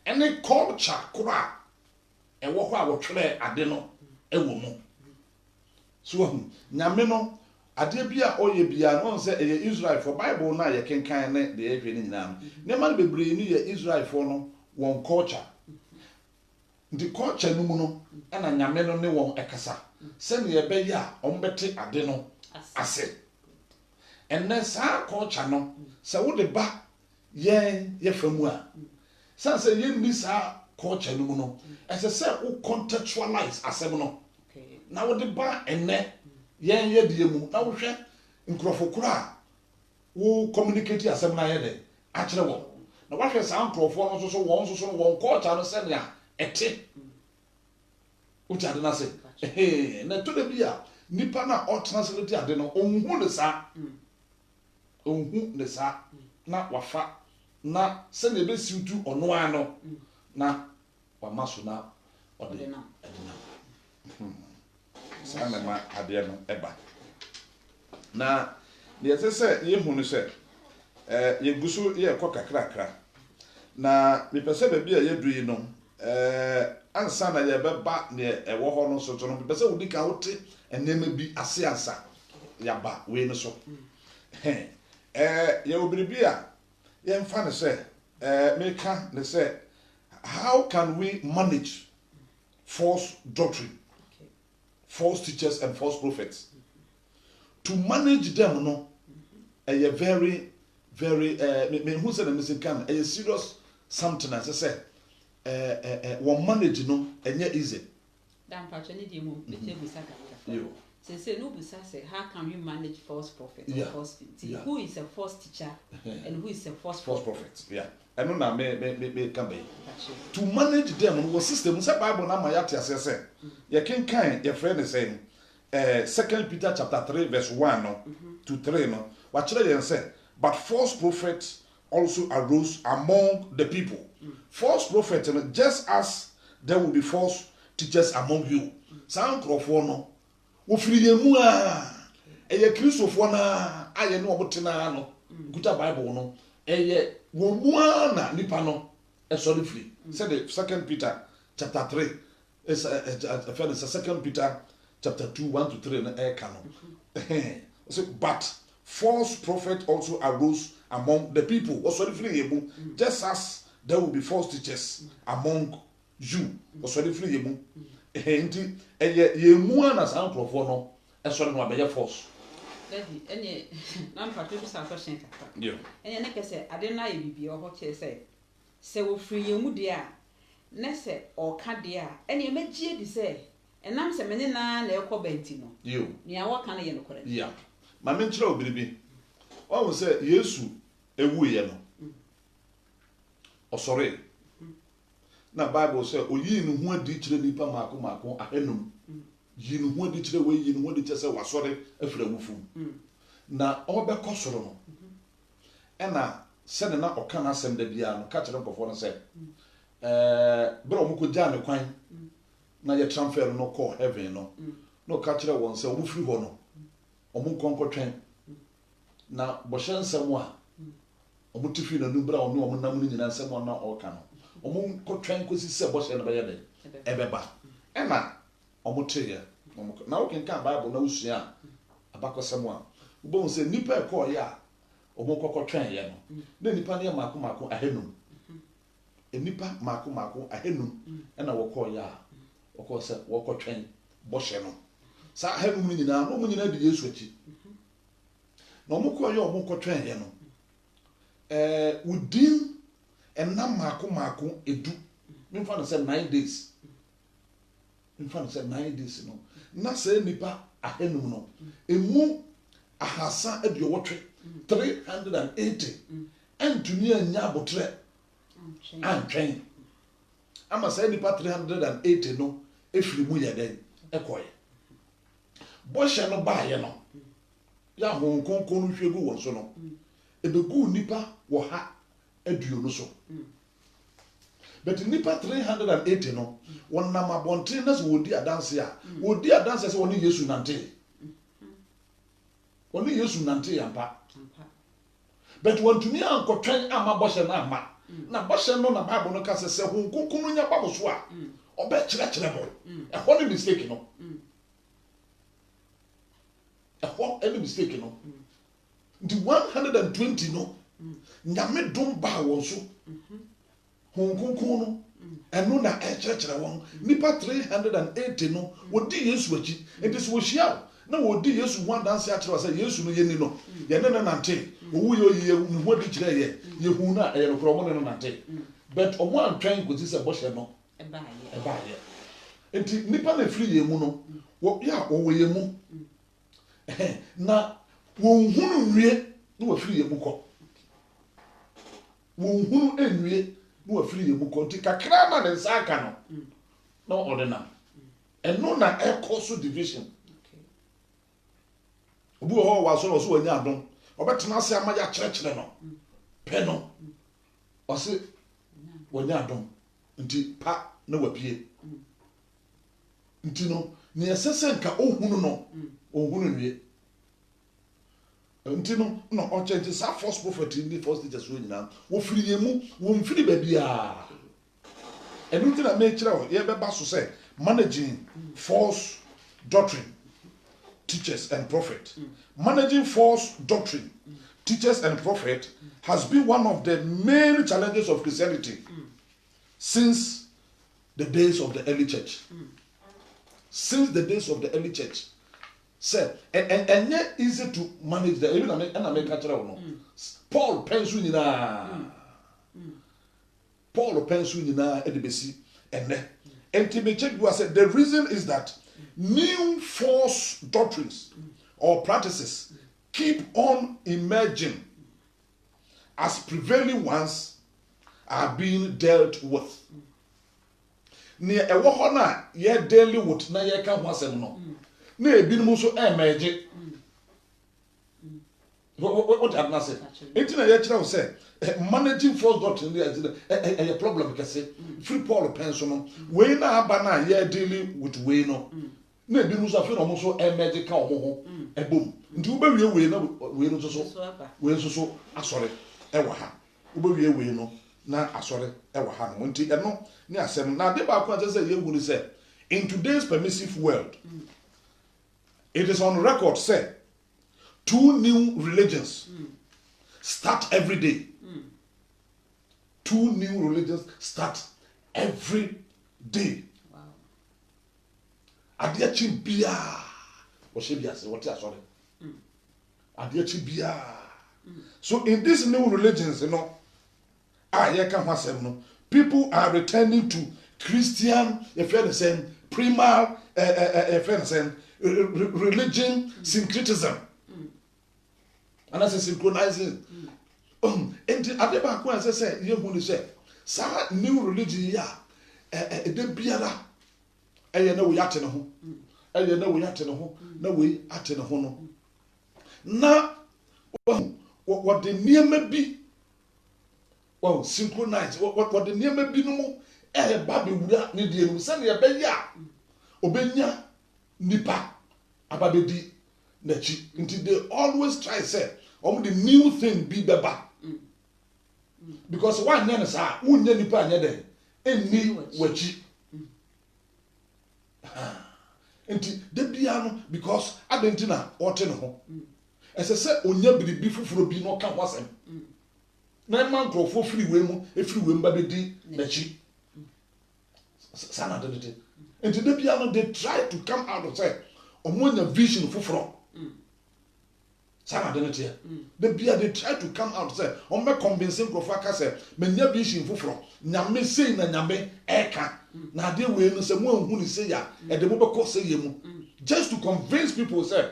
ɛne culture kora ɛwɔ hɔ a wɔtwerɛ ade no ɛwɔ mu so nyame no adeɛ bi a ɔyɛ bia no sɛ ɛyɛ Israel for Bible na yɛ kenkan ne de yɛhwɛ ne nyinaa ne ma no bebree ni yɛ Israel for no wɔn culture nti culture no mu no ɛna nyame no ne wɔn ɛkasa sɛnea ɛbɛyɛ a ɔmbɛte ade no ase ɛnɛ saa culture no sɛ wode ba yɛfa mu a sɛ yɛnni saa culture no mu no ɛsɛ sɛ wo contextualize asɛm no na wode ba ɛnɛ yɛdeɛ mu na wohwɛ nkurɔfo koro a wo communicate asɛm no ayɛ dɛ akyerɛ wɔn na wahwɛ saa nkurɔfoɔ no nso so wɔn culture no sɛnea ɛte wote ade no ase na ɛtɔ da bi a nipa na ɔtranslate ade no ɔnhu ne saa na wafa na sɛnea ɛbɛsiw tu ɔno a no na wama so na ɔde nam saa na ma adeɛ no ɛba na deɛ ɛsɛ sɛ yɛhu no sɛ yɛgu so yɛkɔ kakrakra na mepɛ sɛ baabi a yɛduru yi no ansa na yɛbɛba neɛ ɛwɔ hɔ no so no mepɛ sɛ wodi ka wote nneɛma bi ase ansa yɛaba wei no so yɛwɔ biribi a yɛmfa ne sɛ meka ne sɛ how can we manage false doctrine, false teachers and false prophets? To manage them, no, a very, very, who said a serious something, as I said, one manage, no, and yet easy. Say no, how can you manage false prophets? Yeah. False, who is a false teacher and who is a false prophet? Yeah. I know now, to manage them, was system, say Bible, now my yati say, you can kind, your friend is saying, 2 Peter chapter 3, verse 1 to 3, no, what children say, but false prophets also arose among the people. False prophets, just as there will be false teachers among you. Sound of no. Ofiri yemu a eye kristofo na aye no obotena no guta Bible no eye wo mu na nipa no esori free. Said the 2 Peter chapter 3 is a 2 Peter chapter 2 1 to 3 na e canon. So but false prophet also arose among the people. Osori free yemu just as there will be false teachers among you. Osori free yemu. Enti yemu na san krofo no esori no abeye force daddy ene na mpato bi sa question kaka yo ene ne kese ade na ye bibi o ho che se wo free yemu de a ne se o ka de a ene magie di se enam se mene na ekọ benti no yo nia wo ka na ye no kore ya ma me nkyerɛ obiribi wo se Yesu ewu ye no osori na Bible say oyi no ho adi kire nipa maako ahenum yi no ho adi kire we yi no ho adi kire say wasore afira wufum na obekọ soro no ena sɛ na ɔka na asɛm da bia no ka kyerɛ nkɔfo no sɛ bere ɔmo kɔgya ne kwan na yɛ transfer no kɔ heaven no na ɔka kyerɛ wɔn sɛ ɔmo firi hɔ no ɔmo nkɔnkɔtwɛn na bɔhyɛ nsɛm a ɔmo ti firi na no bere a ɔno ɔmo nam no nyina nsɛm a na ɔka no ɔmo nkɔtwɛn kɔsi sɛ bɔhyɛ no bɛyɛ dɛ ɛbɛba ɛna ɔmo teɛ na wokenka Bible na wosua abakɔsɛm a wobɛhu sɛ nipa ɛkɔɔyɛ a ɔmo kɔkɔtwɛn yɛ no na nipa ne maako ahenum nipa maako ahenum ɛna wɔkɔɔyɛ a wɔkɔ sɛ wɔkɔtwɛn bɔhyɛ no saa ahenum no nyinaa na ɔmo nyinaa di Yesu akyi na ɔmo kɔɔyɛ ɔmo kɔtwɛn yɛ no within ɛnam maako edu memfa no sɛ 9 days memfa no sɛ 9 days no na sɛ nipa ahenum no emu ahasa aduɔwɔtwe 380 antumi anya abotrɛ antwɛn ama sɛ nipa 380 no efiri mu yɛ dɛn ɛkɔɛ bɔhyɛ no baayɛ no ya hon konkon no hwegu wɔ so no ebegu nipa wɔ ha aduo so but nipa 380 no wɔnam abɔnten na sɛ wɔdi adanse sɛ wɔne Yesu nante ampa but wɔntumi ankɔtwɛn ama bɔhyɛ no ama na bɔhyɛ no na Bible no ka sɛ hon konkon no nya babo so a ɔbɛkyerɛkyerɛ mo ɛhɔ ne mistake no nti 120 no nyame dom ba wɔn so hon konkon no ɛno na ɛkyerɛkyerɛ wɔn nipa 380 no wɔdi Yesu akyi nti sɛ wɔhyia na wɔdi Yesu ho adanse akyerɛ sɛ Yesu no yɛni no yɛne ne nante owu yɛ ne ho adi kyerɛ yɛhu na ɛyɛ no korɔ mo ne no nante but ɔmo antwɛn kɔsi sɛ bɔhyɛ no ɛbaayɛ nti nipa na firi yɛ mu no wɔwɔ yɛ mu na wɔnhunu nwie na wɔfiri yɛ mu kɔ wɔnhunu enwie na wɔfiri yɛ mu kɔ nti kakra na ne nsa aka no na ɔde nam ɛno na ɛkɔ so division obi wɔ hɔ wɔ asɔre ɔso wɔnya adom ɔbɛtena ase ama yɛ akyerɛkyerɛ no pɛ no ɔse wɔnya adom nti pa na wapie nti no ne ɛsɛ sɛ nka ɔhunu no ɔhunu nwie nti no na ɔkyɛ nti saa false prophet ni false teachers wɔ nyinaa wɔfiri yɛ mu wɔmfiri baabi a ɛno nti na mekyerɛ wɔ yɛbɛba so sɛ managing false doctrine teachers and prophet managing false doctrine teachers and prophet has been one of the main challenges of Christianity since the days of the early church say and yet easy to manage the even American no Paul pensu nyina edebesi and to be checked was said the reason is that new false doctrines or practices keep on emerging as prevailing ones are being dealt with. Near a wahona ye daily wood na ye can was no. Ne binum so emerge. What have not said? Eighteen a year say managing false doctrine a problem because free Paul pension we na abana ye dealing with we no. Na bi muso afi no mo so emerge ka omo ho ebom nti wo bewie we na we no so asore e wa ha wo bewie we no na asore e wa ha no nti eno ni asem na de ba ko say ye hu ni say in today's permissive world it is on record say 2 new religions start every day 2 new religions start every day. Adia chibia oshebia se wote asore adia chibia so in these new religions ye can ho asem no people are returning to Christian primal religion syncretism and as synchronizing and adeba ko say ye hu ni say sa new religion ya de biara eye na we yate ne ho eye na we yate ne ho na we ate ne ho no na what the niema bi synchronize what the niema bi no mu ba be wura ne de enu se ne be ya obenya nipa ababedi na chi nti they always try say the new thing be beba because one name is unya nipa anya den enni wachi nti de bia no because adentina ote ne ho ese se onya biribi fufuro bi no ka ho asem na man krofo firi we mu efiri we mba bedi na chi sana de nti de bia no they try to come out of say omonya vision fufuro sana de netia de bia they try to come out say on me convincing krofo aka say menya vision fufuro nyame sei na nyame eka na de we no say mo anhu ni say ya e de mo be ko say mu just to convince people say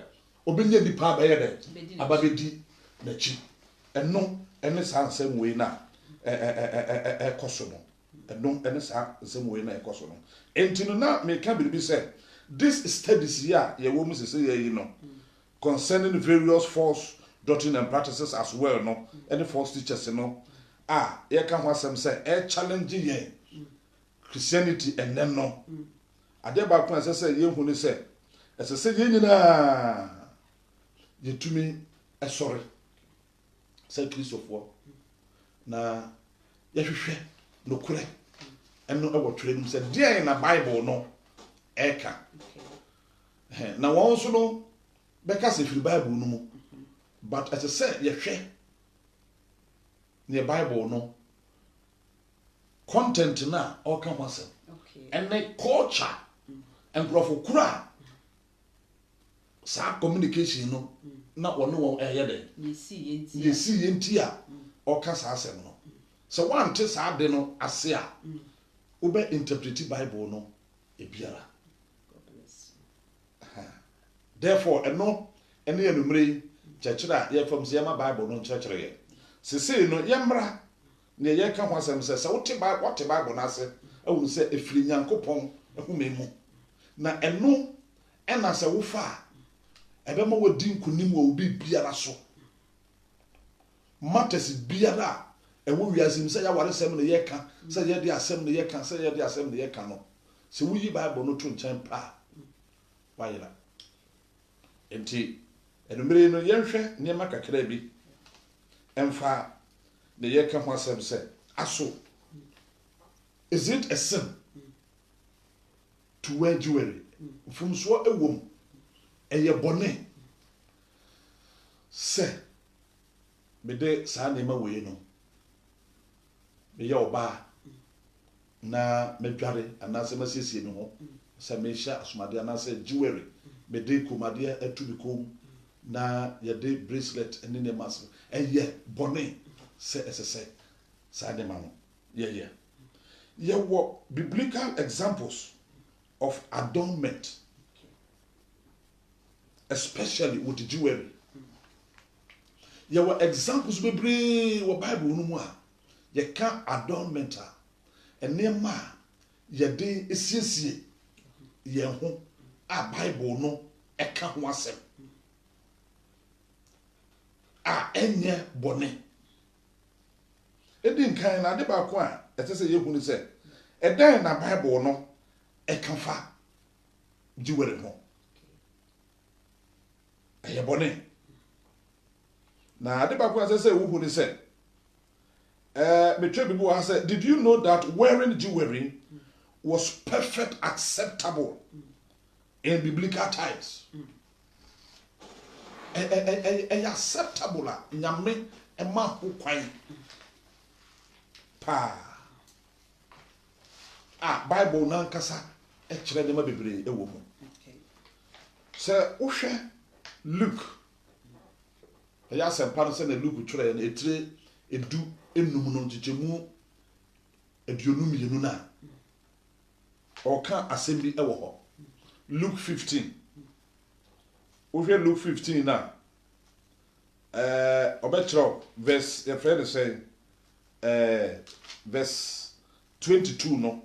obenya di pa ba ye de ababedi na chi eno ene san sem we na koso no eno ene san sem we na koso no entino na me ka biribi say this studies here ye wo mu say ye no concerning various false doctrine and practices as well no any false teachers no ye ka ho asem say challenge ye Christianity and then no ade ba ko say ye hu ni say say ye nyina ye tumi sorry say Christopher na ye hwehwe no kure eno e wo twere nim say dia na Bible no eka na won so no beka se firi Bible no mu but as I say ye hwe ne Bible no content na all come once and the culture and profokura sa communication no na wono won eyede ye see yenti a all ka sa asem no so one te sa de no ase a ube interpret Bible no e biara God bless therefore eno enumre chechira ye fam se ma Bible no chechire ye sese no yemra ne ye ka ho asem se wote Bible na ase awun se efiri Nyankopon ehumemu na eno ena se wo fa ebe ma wodi nkunim wo bi biara so matters biara ewo wiasim se ya ware sem ne ye ka se ye de asem ne ye ka se ye de asem ne ye ka no se wo yi Bible no to nchen pa wayela enti enumere no yenhwe ne makakra bi emfa ne ye ka ho asem se aso is it a sin to wear jewelry from so ewom eye bone se me de sa na ma we no me ye oba na me dware anase masiesie me ho se me sha asomade anase jewelry me de komade atu bi kom na ye de bracelet ene ne mas eye bone se esese sa de ma no ye were biblical examples of adornment, especially with the jewelry. There were examples bebre wo Bible no mu a ye ka adornment and nema ye de esiesie ye ho a Bible no e ka ho asem a enye bone edin kan na de ba ko a etese ye hu ni se edan na Bible no e kan fa jewelry ho eye bone na ade ba ko etese wo hu ni se me tell people I said, did you know that wearing jewelry was perfect acceptable in biblical times? Acceptable la nyame e ma ho kwan pa Bible na nkasa e kire de ma bebre e wo mu se wo hwe Luke ya sempa no se na Luke kire na etire edu enum no nchichemu eduonum yenu na oka assembly e wo ho Luke 15 wo hwe Luke 15 na obetro verse your friend say verse 22 no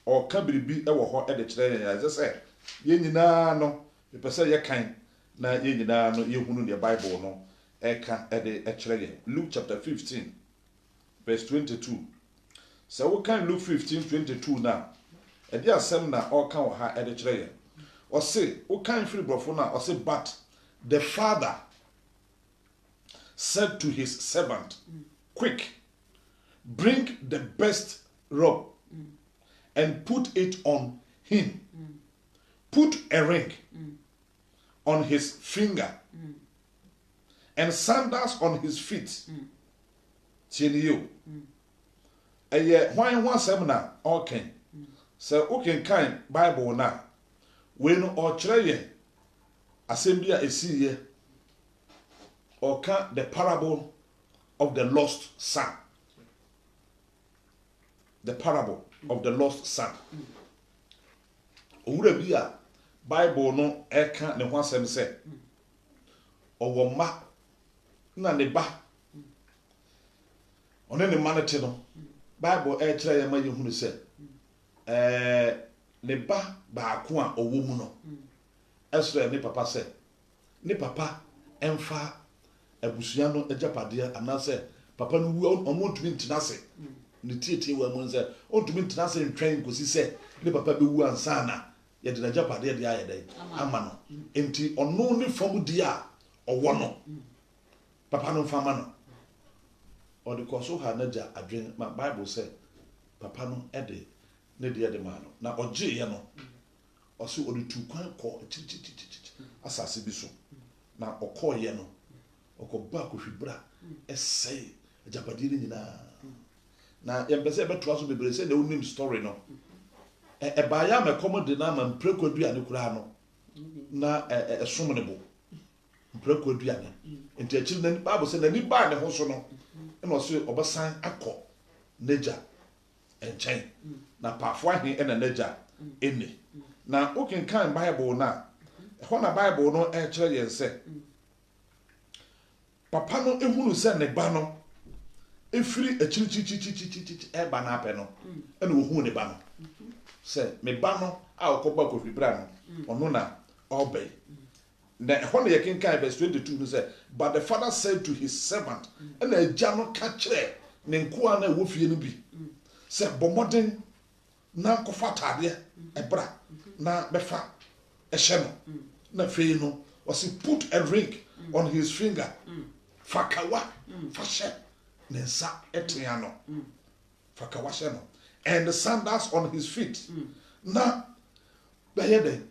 ɔka biribi ɛwɔ hɔ ɛde kyerɛ yɛn ɛsɛ sɛ yɛn nyinaa no pɛ sɛ yɛkan na yɛn nyinaa no yɛhunu deɛ Bible no ɛka ɛde ɛkyerɛ yɛn. Luke chapter 15 verse 22. sɛ wokan Luke 15:22 na ɛde asɛm na ɔka wɔ ha ɛde kyerɛ yɛn. Ɔse wokan firi brɔfo na ɔse but the father said to his servant, quick, bring the best robe and put it on him. Put a ring on his finger and sandals on his feet. Tieniyo. Eye hwan ho asɛm na ɔken. Sɛ wokenkan Bible na we no ɔkyerɛ yɛn asɛm bi a ɛsiiɛ. Ɔka the parable of the lost son. The parable of the lost son. Owura bi a Bible no ɛka ne ho asɛm sɛ ɔwɔ mma na ne ba ɔne ne mma no te no Bible ɛkyerɛ yɛn ma yɛhunu sɛ ne ba baako a ɔwɔ mu no ɛsrɛ ne papa sɛ ne papa ɛmfa abusua no agyapadeɛ anaasɛ papa no wu ɔmo ntumi ntena ase ne tietie wɔ mu sɛ ɔntumi ntena ase ntwɛn nkosi sɛ ne papa bɛwu ansa na yɛde n'agyapadeɛ de ayɛ dɛ ama no enti ɔno ne fam di a ɔwɔ no papa no mfa ma no ɔde kɔ so ha n'agya adwen ma Bible sɛ papa no ɛde ne deɛ de ma no na ɔgyeeɛ no ɔso ɔde tu kwan kɔ akyirikyirikyirikyiri asase bi so na ɔkɔɔyɛ no ɔkɔba akɔhwibra ɛsɛe agyapadeɛ no nyinaa na yɛmpɛ sɛ yɛbɛtoa so bebree sɛ na wonim story no ɛbaeɛ a mɛkɔm de no ama mprako aduane koraa no na ɛsom ne bo mprako aduane nti akyiri na Bible sɛ n'ani baa ne ho so no ɛna ɔsɛ ɔbɛsan akɔ n'agya nkyɛn na paafo ahe ɛna n'agya ɛnni na wokenkan Bible no a ɛhɔ na Bible no ɛkyerɛ yɛn sɛ papa no ehunu sɛ ne ba no efiri akyirikyirikyirikyirikyiri ɛba n'apɛ no ɛna ohun ne ba no sɛ me ba no a ɔkɔba kɔhwibra no ɔno na ɔbɛn na ɛhɔ na yɛkenkan verse 22 no sɛ but the father said to his servant ɛna agya no ka kyerɛ ne nkoa na ɛwɔ fie no bi sɛ bɔ mmɔden na nkɔfa ataadeɛ ɛbra na bɛfa ɛhyɛ no na afei no ɔsi put a ring on his finger fa kawa fa hyɛ ne nsa ɛtea no fa kawa hyɛ no and the sandals on his feet na bɛyɛ dɛ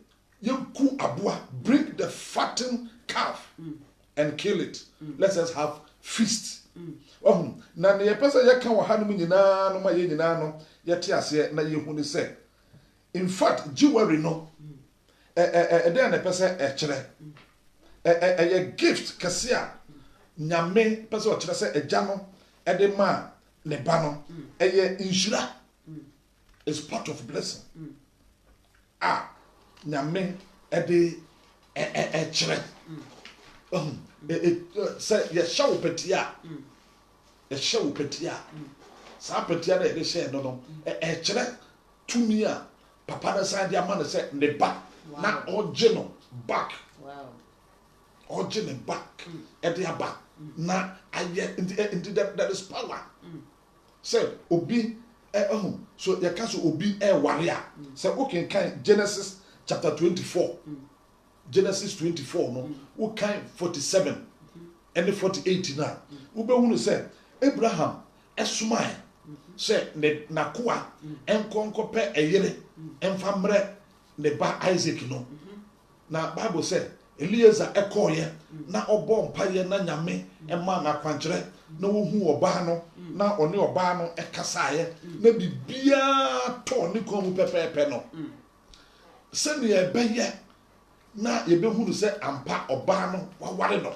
yɛnku aboa bring the fattened calf and kill it let us have feast na ne yɛpɛ sɛ yɛka wɔ ha no mu nyinaa no ma yɛ nyinaa no yɛte aseɛ na yɛhu ne sɛ in fact jewelry no ɛdɛn na ɛpɛ sɛ ɛkyerɛ ɛyɛ gift kɛse a nyame pɛ sɛ ɔkyerɛ sɛ agya no ɛde ma ne ba no ɛyɛ nhyira is part of blessing a nyame ɛde ɛkyerɛ sɛ yɛhyɛ wo pɛtia a saa pɛtia na yɛde hyɛ no no ɛkyerɛ tumi a papa no san de ama no sɛ ne ba na ɔgye no back ɔgye ne back ɛde aba na ayɛ nti there is power sɛ obi so yɛka so obi ɛware a sɛ wokenkan Genesis chapter 24 Genesis 24 no wokan 47 ɛne 48 na wobɛhunu sɛ Abraham ɛsomae sɛ n'akoa ɛnkɔnkɔpɛ ɛyere ɛmfa mmerɛ ne ba Isaac no na Bible sɛ Eliezer ɛkɔɔyɛ na ɔbɔ mpaeɛ na nyame ɛma n'akwankyerɛ na wohu ɔbaa no na ɔne ɔbaa no ɛkasaeɛ na biribiara tɔɔ ne kɔn mu pɛpɛɛpɛ no sɛnea ɛbɛyɛ na yɛbɛhunu sɛ ampa ɔbaa no waware no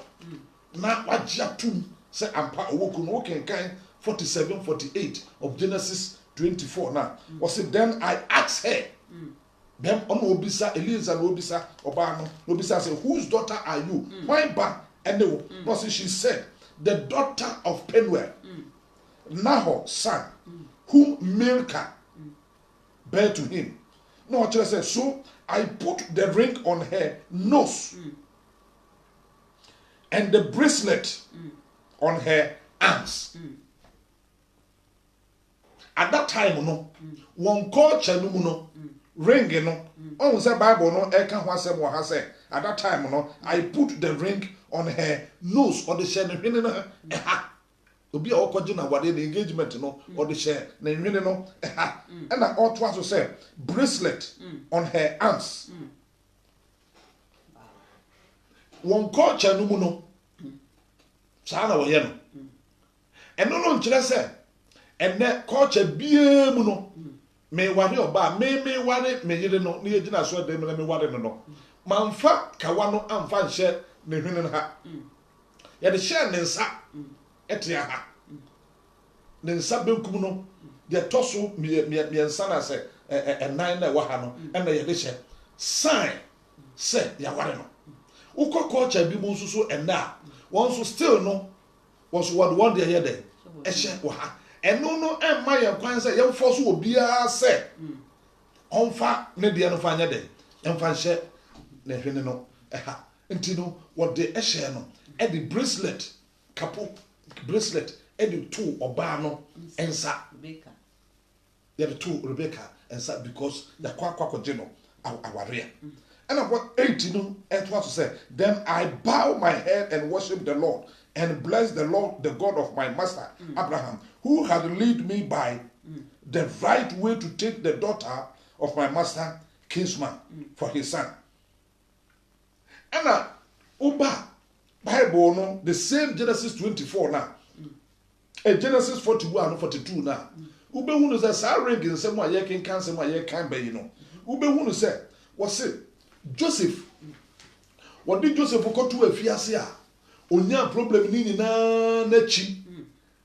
na wagye atom sɛ ampa ɔwɔ kunu no wokenkan 47-48 of Genesis 24 na wɔsɛ then I asked her bɛm ɔno obisa Eliezer na obisa ɔbaa no na obisa sɛ whose daughter are you why ba ɛne wo na ɔsɛ she said the daughter of Penuel Nahor's son whom Milcah bear to him. No, I said, so I put the ring on her nose and the bracelet on her arms. At that time, no, one culture no, ring no. On the Bible no, I can't say at that time no, I put the ring on her nose or the shell. Obi a okoje na wade the engagement no or the share na nwene no and I ought to say bracelet on her arms. One culture no mu no saa na wo ye no eno no nkire say ene culture bia mu no me ware oba me ware me yire no na yegina so dem na me ware no manfa kawa no amfa nhye ne hwene no ha ye de share ne nsa etia ha ne nsa benkum no de toso me nsa na se enan na wa ha no e na ye de hye sign se ya ware no ukọ culture bi mu nsuso ena won so still no was what one day here there e hye wa ha eno no emma ye kwan se ye mfo so obia se onfa ne de no fa anya de emfa hye na hwene no ha enti no what the e hye no e the bracelet kapo bracelet e the two oba no ensa Rebecca the two Rebecca ensa because the kwa je no aware and what 18 no et what to say then I bow my head and worship the Lord and bless the Lord the God of my master Abraham who had led me by the right way to take the daughter of my master kinsman for his son. And Oba Bible no the same Genesis 24 now. Genesis 41 and 42 now. Ube hunu say sa ring in some way can cancel my year can be you know. Ube hunu say what say Joseph. What did Joseph go to a fiasia? Onya problem ni na chi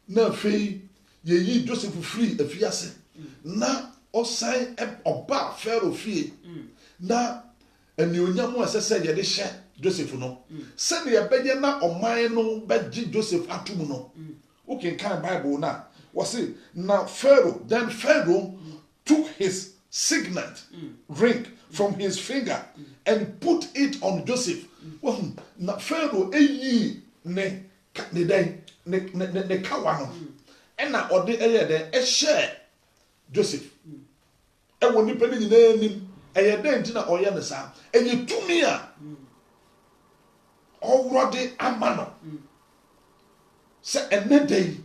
na fei ye yi Joseph free a fiase na osan oba Pharaoh fie na eni onya mo asese ye de hye Joseph no se ne ye beye na oman no beji Joseph atum no who can kind Bible na was it now Pharaoh took his signet ring from his finger and put it on Joseph. Well, now Pharaoh ne kawano and na ode de share Joseph. E woni pani nyina nim e de ntina oye ne sa enye tumi a owrode amano se ene dey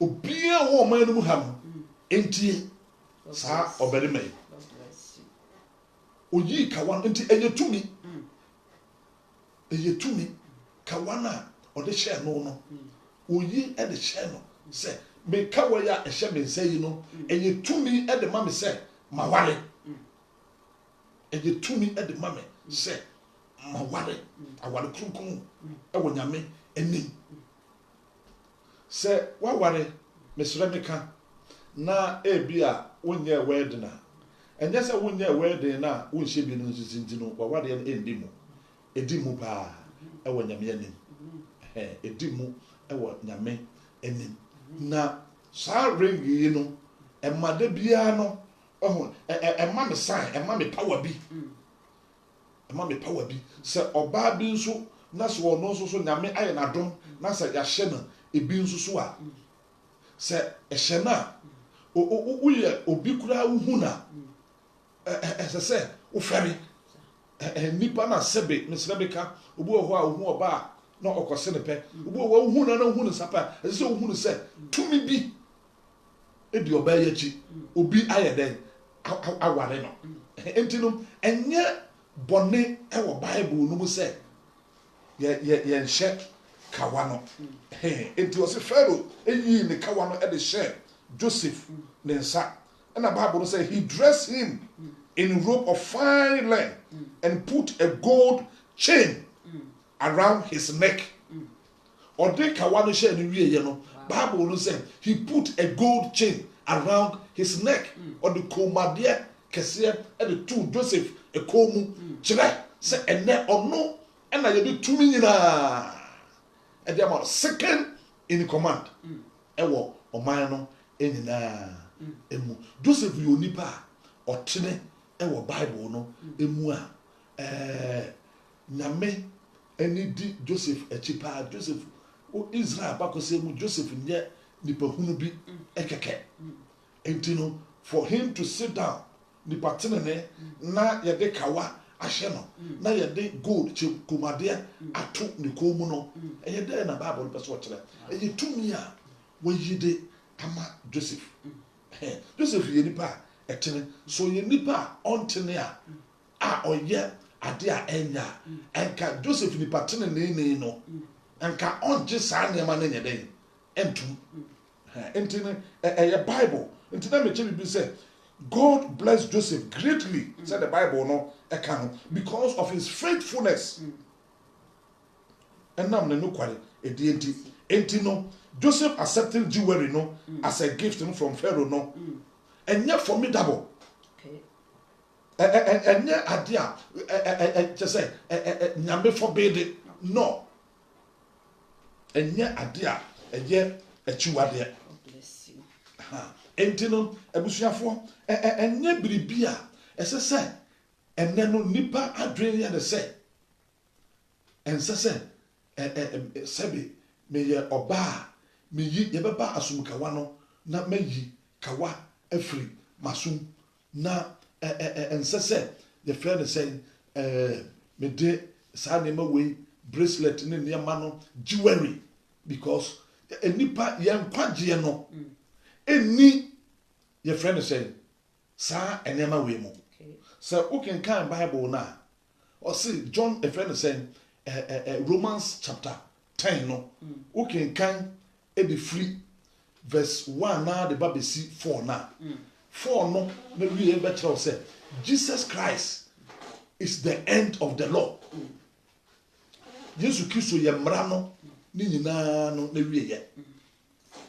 obia wo man no mu ha no entie sa obere mai oyi kawan enti enye tumi kawana ode share no oyi e de share no se me kawaya e hye me nsayi no enye tumi e de ma me se mawale enye tumi e de ma me se mawale awale kunkun e wo nyame eni se waware mesremeka na ebia wonye wedding na enye se wonye wedding na wonhye bi no nsinti no waware no edimu pa e wo nyame anim edimu e wo nyame anim na sa ring yi no emade bia no ema me sign ema me power bi se oba bi nso na so ono so nyame aye na dom na se ya hye no ebi nso so a se ehye na uye obi kura uhu na se wo fere nipa na sebe mesrebeka obi wo ho a uhu oba na okose ne pe obi wo uhu na uhu ne sapa se uhu ne se tumi bi edi oba yachi obi aye den aware no entino enye bone e wo Bible no mu se ye nhye kawano enti was Pharaoh eyi ne kawano e de share Joseph ne nsa and the Bible say he dressed him in robe of fine linen and put a gold chain around his neck or de kawano share ni wie ye no Bible no say he put a gold chain around his neck or the komade kese e de two Joseph e komu kire say ene ono and na ye de tumi nyina and they are second in command. Ewo oman no enina emu Joseph yonipa ɔtene ɛwɔ Bible no emu a nyame ɛni di Joseph akyi paa. Joseph Israel bakɔsɛ mu Joseph nyɛ nipa hunu bi ɛkɛkɛ. Enti no for him to sit down nipa tenene na yɛde kawa ahyɛ no na yɛde gold komadeɛ ato ne kɔn mu no ɛyɛ dɛ na Bible no pɛ so ɔkyerɛ ɛyɛ tumi a wɔyi de ama Joseph. Joseph yɛ nipa a ɛtene so yɛ nipa a ɔntene a ɔyɛ ade a ɛnya ɛnka Joseph nipa tenene no ɛnka ɔngye saa nneɛma no nyɛ dɛn ɛntum. Enti no ɛyɛ Bible nti na mekyɛ bibi sɛ God blessed Joseph greatly, said the Bible no account, because of his faithfulness. And now no quality enti no Joseph accepted jewelry no as a gift from Pharaoh no. And yet formidable. And yet idea just say nyame forbid it. No. And yet idea and yet a chiwade. Bless you. Enti no abusuafo enye biribi a ɛsɛ sɛ ɛnɛ no nipa adwene yɛ de sɛ ɛnsɛ sɛ sɛbi meyɛ ɔbaa meyi yɛbɛba asomkawa no na mayi kawa afiri masum na ɛnsɛ sɛ yɛfrɛ no sɛ mede saa nneɛma wei bracelet ne nneɛma no jewelry because nipa yɛn kwagyeɛ no eni your friend say, "Sir, and never we mo." So, who can kind Bible now? Or see, John, a friend saying, Romans chapter 10, no, who can kind be free, verse 1 now, the Bible see 4 now. 4 no, maybe a better say, Jesus Christ is the end of the law. Jesus Christ, you mrano, ni na no, maybe yet.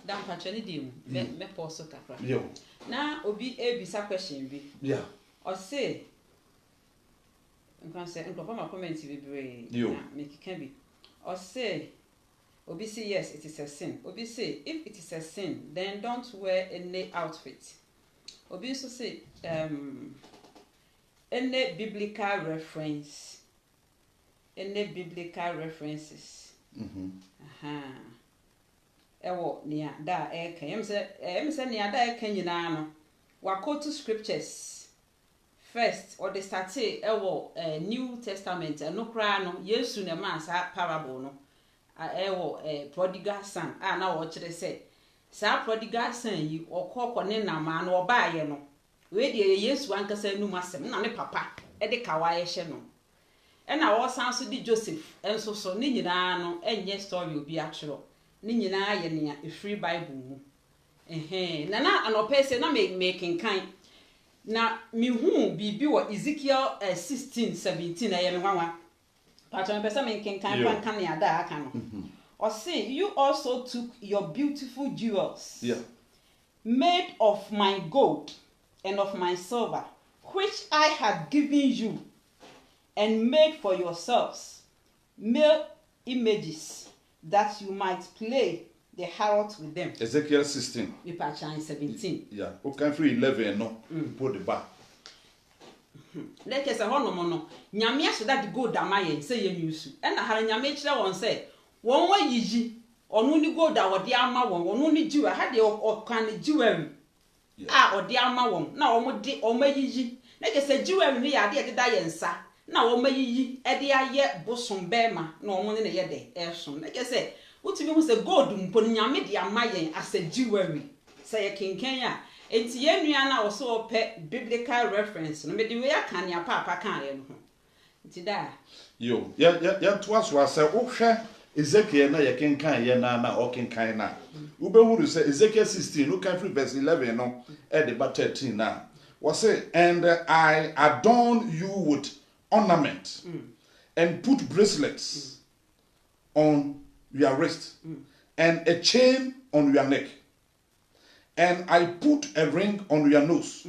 Dan patchani dim, me poso kakra. Yo. Na obi ebisa question bi. Yeah. Or say, nkan say nko ma comment bebre. Yo. Make can be. Or say, obi say yes, it is a sin. Obi say if it is a sin, then don't wear any outfit. Obi so say any biblical reference. Any biblical references. Ewo nia da eka yem se nia da eka nyina no wa quote scriptures first or the start ewo New Testament no kra no Yesu ne ma sa parable no ewo prodigal son na wo kire se sa prodigal son yi okoko ne na ma no obaaye no we de Yesu ankasa num asem na ne papa de kawaye hye no na wo san so di Joseph enso so ne nyina no enye story obi atwero ni nyina ye ne a free Bible mu na anopese na making kind na mi hu bibi wo Ezekiel 16:17 na ye me hwanwa patron pese making kind kan ne ada aka no or say you also took your beautiful jewels made of my gold and of my silver which I had given you and made for yourselves male images that you might play the harlot with them. Ezekiel 16. We patch 17. Yeah. Okay, free 11 no. Put the bar. Let us no. Nyame aso that the gold amaye say ye nyusu. E na hare nyame kire won say won wa yiji onu ni gold a wode ama won onu ni jiwa ha de okan jiwa a ode ama won na omode omayiji na ke say jiwa ni ya de da ye nsa na omayiyi e de aye bosom bema na omo ne ye de esom na ke say utimi hu say gold mpo nyame de amaye as a jewelry say ye kenken a enti ye nua na wo so pe biblical reference no me de we aka ne papa kan ye no enti da yo ya to aso ase wo hwe Ezekiel na ye kenkan ye na o kenkan na ube huru say Ezekiel 16 no kan free verse 11 no e de ba 13 na wo say and I adorn you with ornament and put bracelets on your wrist and a chain on your neck and I put a ring on your nose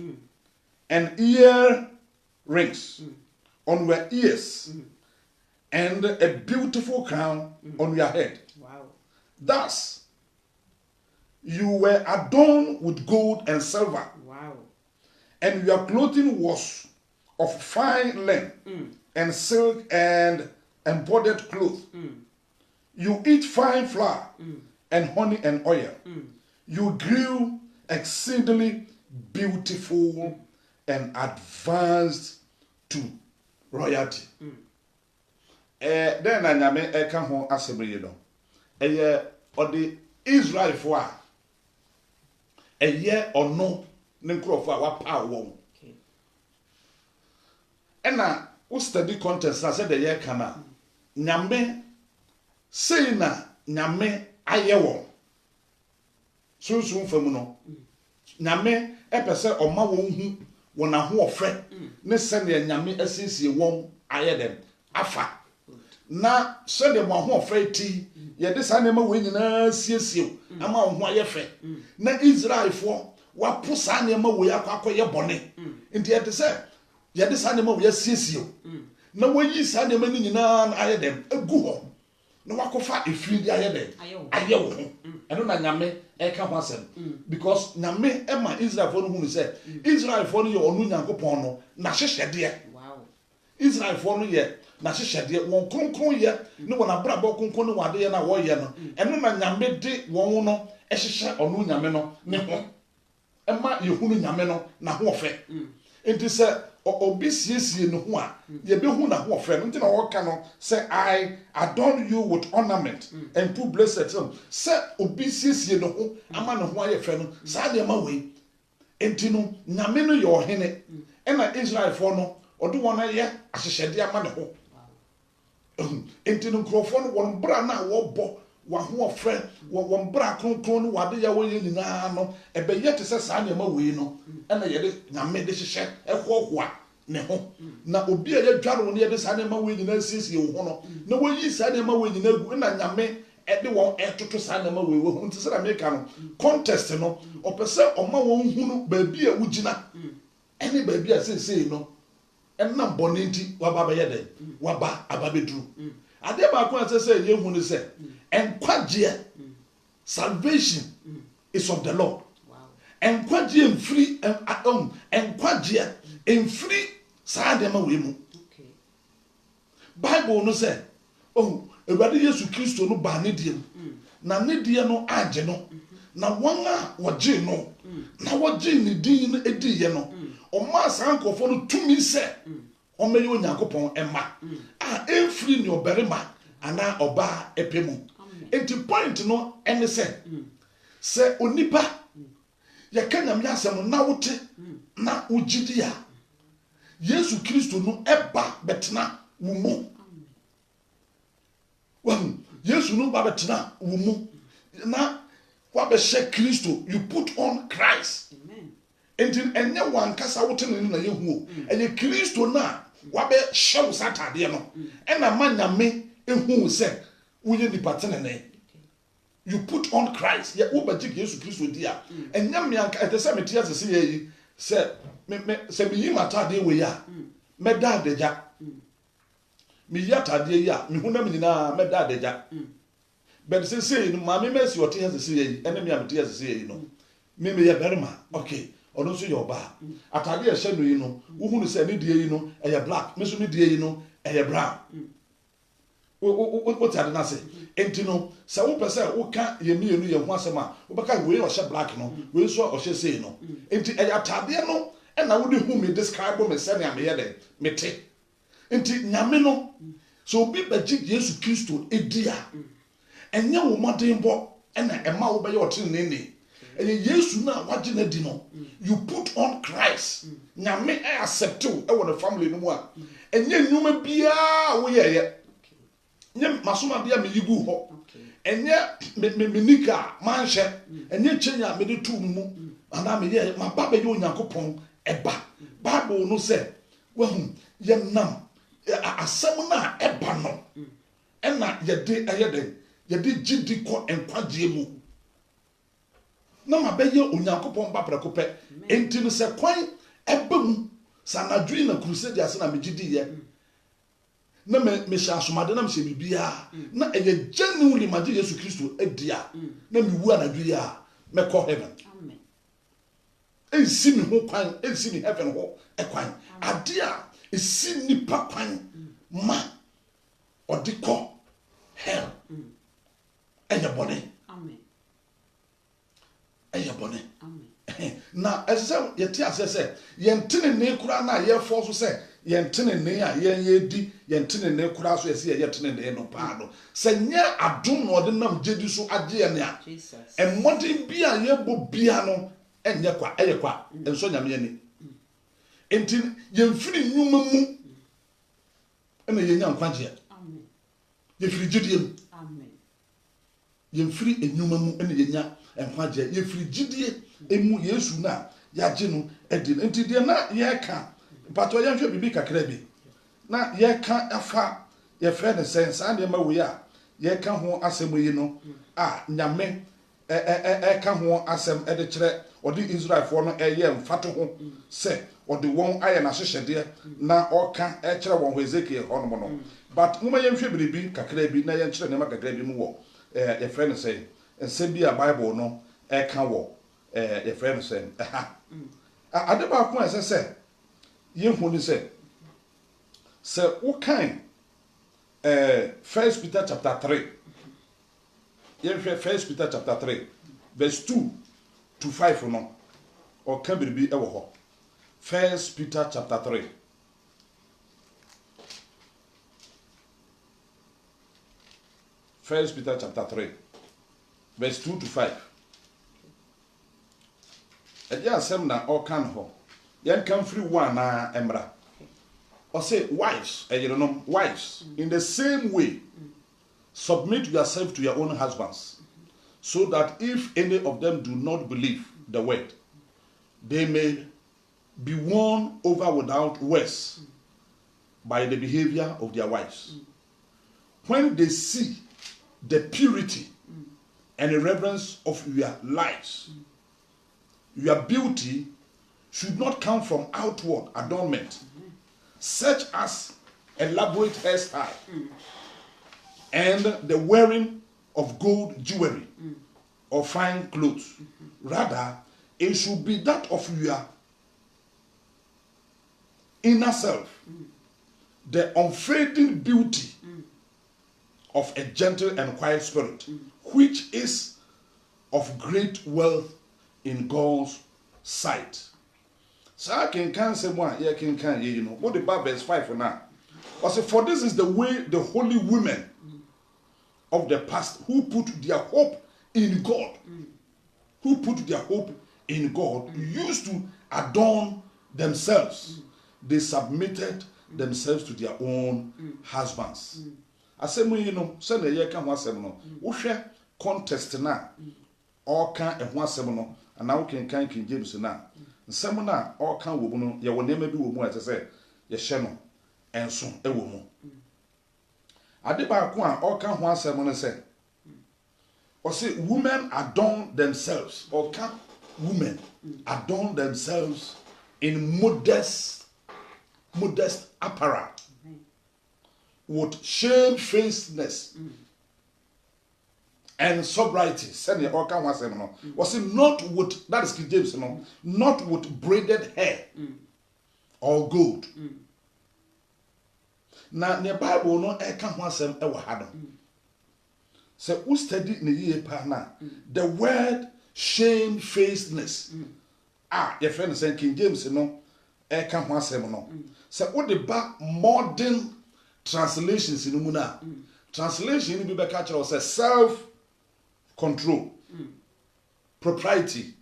and ear rings on your ears and a beautiful crown on your head. Wow. Thus you were adorned with gold and silver. Wow. And your clothing was of fine linen and silk and embroidered cloth. You eat fine flour and honey and oil. You grew exceedingly beautiful and advanced to royalty. Then I nyame eka ho asem yi no. Eye odi Israel fo a eye ono ne nkrofo a wapa won. Ena wo study context na say the year kana nyame sei na nyame aye won. Sunsun famu no. Nyame epese oma won hu won aho ofre ne se ne nyame asiesie won aye dem afa. Na se de mo aho ofre ti ye de sa ne ma we nyina siesie ama ho aye fe. Na Israel fo wapo sa ne ma we akwakoye bone. Nti ye de se ye de sa ne ma we siesie. Na wayi sa ne ma ni nyina aye dem egu ho. Na wakofa efiri di aye dem aye wo ho. Eno na nyame eka ho asem because nyame ema Israel fo no hu se Israel fo no ye onu Nyankopon no na hyehyede. Wow. Israel fo no ye na hyehyede won kronkron ye ne won abrabo kronkron ne wade ye na wo ye no eno na nyame de won no ehyehye onu nyame no ne ho ema yehunu nyame no na ho ofe enti se obi siesie no ho a ye be hu na ho ofe no nti na wo ka no say I adorn you with ornament and put blessed say obi siesie no ho ama no ho aye fe no sa de ma we enti no nyame no ye ohene ena Israel fo no odo won aye ahyehyede ama ne ho enti no nkrofo no won bra na wo bo wa ho ofre won bra kronkron no wade ya wo ye nyina no ebe ye te se sa na ma we no ena ye de nyame de hyehye ehwohwa ne ho na obi ye dware wo ne ye de sa na ma we nyina siesie wo ho no na wo yi sa na ma we nyina gu na nyame e de won etoto sa na ma we wo nti se na me ka no contest no opese oma won hunu ba bi a wugina ene ba bi a sesei no enna bone nti waba ba yede waba ababedru ade ba ko asese ye hu ni se enkwagye salvation is of the Lord. Wow. Enkwagye mfiri enkwagye mfiri sa de ma we mu. Okay. Bible no say Ewurade Yesu Kristo no ba ne die na ne die no agye no na won a wogye no na wogye ne din no edi ye no Oma sankofo no tumi se omeye Onyankopon ema a emfiri ne oberema ana oba epemu enti point no ene se onipa ye kanyam yasem na wote na ugidi a Yesu Kristo no eba betena wo mu Yesu no ba betena wo mu na wa be she Kristo you put on Christ. Enti enye wan kasa wote ne na yehu enye Kristo na wabe hyew satade no ena manyame ehu se woye nipatenene you put on Christ ya wo baji Yesu Kristo dia enye me anka etese metia sese yi se se mi yimatade we ya meda adeja mi yatade yi a mi huna mi nyina meda adeja but sese no ma me mesi ote sese yi ene mi ametia sese yi no me ye berima okay ono so yoba atade ya hye no yi no wo hunu se ne die yi no eye black me so ne die yi no eye brown o tade na se enti no se wo pese wo ka ye mienu ye ho asema wo beka we o hye black no we so o hye sei no enti eye atade no e na wo de hu me describe me se ne ame ye de mete enti nyame no so obi baji Yesu Kristo edia enye wo modembo e na ema wo be ye otenene Yesu na waje na di no you put on Christ nyame accept you e won family no mu a enye nnuma bia wo ye nye masoma bia me yigu ho enye me nika manhye enye chenya me de tu mu ana me ye ma baba ye Onyankopon eba Bible no say wahu ye nam asem na eba no ena ye de ayeden ye de gidi ko enkwagye mu na mabeye Onyankopon ba prekope enti no se kwan ebam sanadwi na crusade ase na megidi ye na me sha asomade na me se bibia na eye genuinely magi Yesu Kristo edia na me wu anadwi ya me call heaven. Amen. ensi me ho kwan ensi me heaven ho ekwan ade a esi nipa kwan ma odikọ hell enya bone Amen. enya bone Amen. na ese yeti asese yentene ne kura na ye fo so se yentene ne a ye di yentene ne kura so yesi ye tene ne no pa no se nye adom no de nam jedi so age ye ne a Jesus. emmodin bia ye bo bia no enye kwa eye kwa enso nyame ani enti yemfiri nyuma mu ena ye nya nkwaje Amen. yefiri gidiem Amen. yemfiri enyuma mu ena ye nya nkwaje yefiri gidie emu Yesu na yaje no edi enti de na ye ka pato ye hwe bibi kakra bi na ye ka afa ye fre ne sense ande ma wo ya ye ka ho asem yi no a nyame ka ho asem de kire odi Israel for no ye mfato ho se odi won aye na hyehyede na oka kire won ho Ezekiel ho no no but muma ye hwe bibi kakra bi na ye kire ne ma kakra bi mu wo ye fre ne say ensem bi a Bible no ka wo ye fre ne say ade ba ko ese se ye hu ni se wo kan 1 Peter chapter 3 ye hwe 1 Peter chapter 3 verse 2 to 5 no o kan biribi e wo ho 1 Peter chapter 3 1 Peter chapter 3 verse 2 to 5 eja asem na o kan ho yen kan free one na emra or say wives wives in the same way submit yourself to your own husbands so that if any of them do not believe the word they may be won over without words by the behavior of their wives when they see the purity and the reverence of your lives. Your beauty should not come from outward adornment, such as elaborate hairstyle and the wearing of gold jewelry or fine clothes. Rather, it should be that of your inner self, the unfading beauty of a gentle and quiet spirit, which is of great wealth in God's sight. So I can say one, yeah, can you know. What about verse 5 for now? I say, for this is the way the holy women of the past who put their hope in God, used to adorn themselves. They submitted themselves to their own husbands. I say, you know, send a year can once no. Usha contest na all can and one seminal, and now can King James na. Seminar all can woman, ya will never be woman as I say, ye channel, and soon a woman. I did by all can one seminal say. Or say, women adorn themselves, or can women adorn themselves in modest apparel with shamefacedness and sobriety. Send your organ once no. Was it not with that is King James no, not with braided hair or gold. Now the Bible no e kan ho asem e wo ha do. Say who study ne ye pa na the word shamefacedness. Your friend saying King James no e kan ho asem no. Say what the back modern translations in mu na. Translation ni be catch say self control, propriety,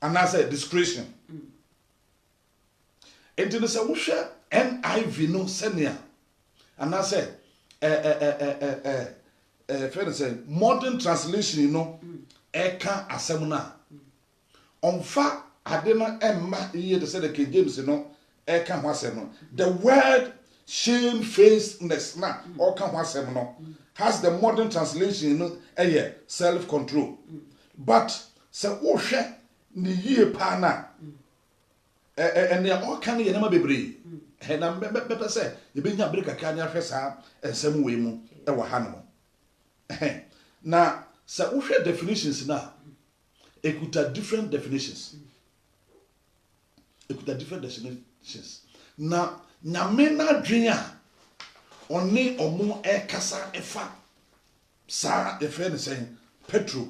and I say discretion. And then say, "Wusha NIV no senior," and I say, friend say modern translation, you know, eka asemuna. Onfa adena emma iye de say the King James, you know, eka wasem no. The word shamefacedness na oka wasem no. Has the modern translation, you know, self-control. But say ohwe ni yie pa na and they all can ye na bebre. He na better say ye be nya break aka na hwe sa ensem we mu e wo ha no. Na say ohwe definitions na ekuta different definitions. ekuta different destinations na nyame na dwen a oni omo ekasa efa sa efe ne sen Petro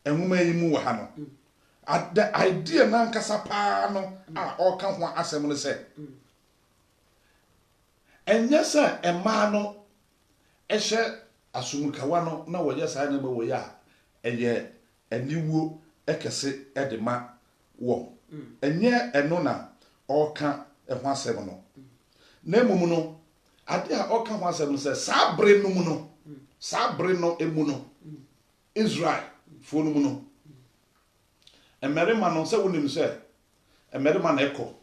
enwuma yi mu wa ha no the idea na nkasa pa no a oka ho asem no se enye se ema no ehye asumukawa no na woye sa na ma woye a eye aniwo ekese edema wo enye eno na oka eho asem no na emum no ade a oka ho asem no se sabre no mu no sabre no emu no Israel fo no mu no emerima no se wonim se emerima na ekọ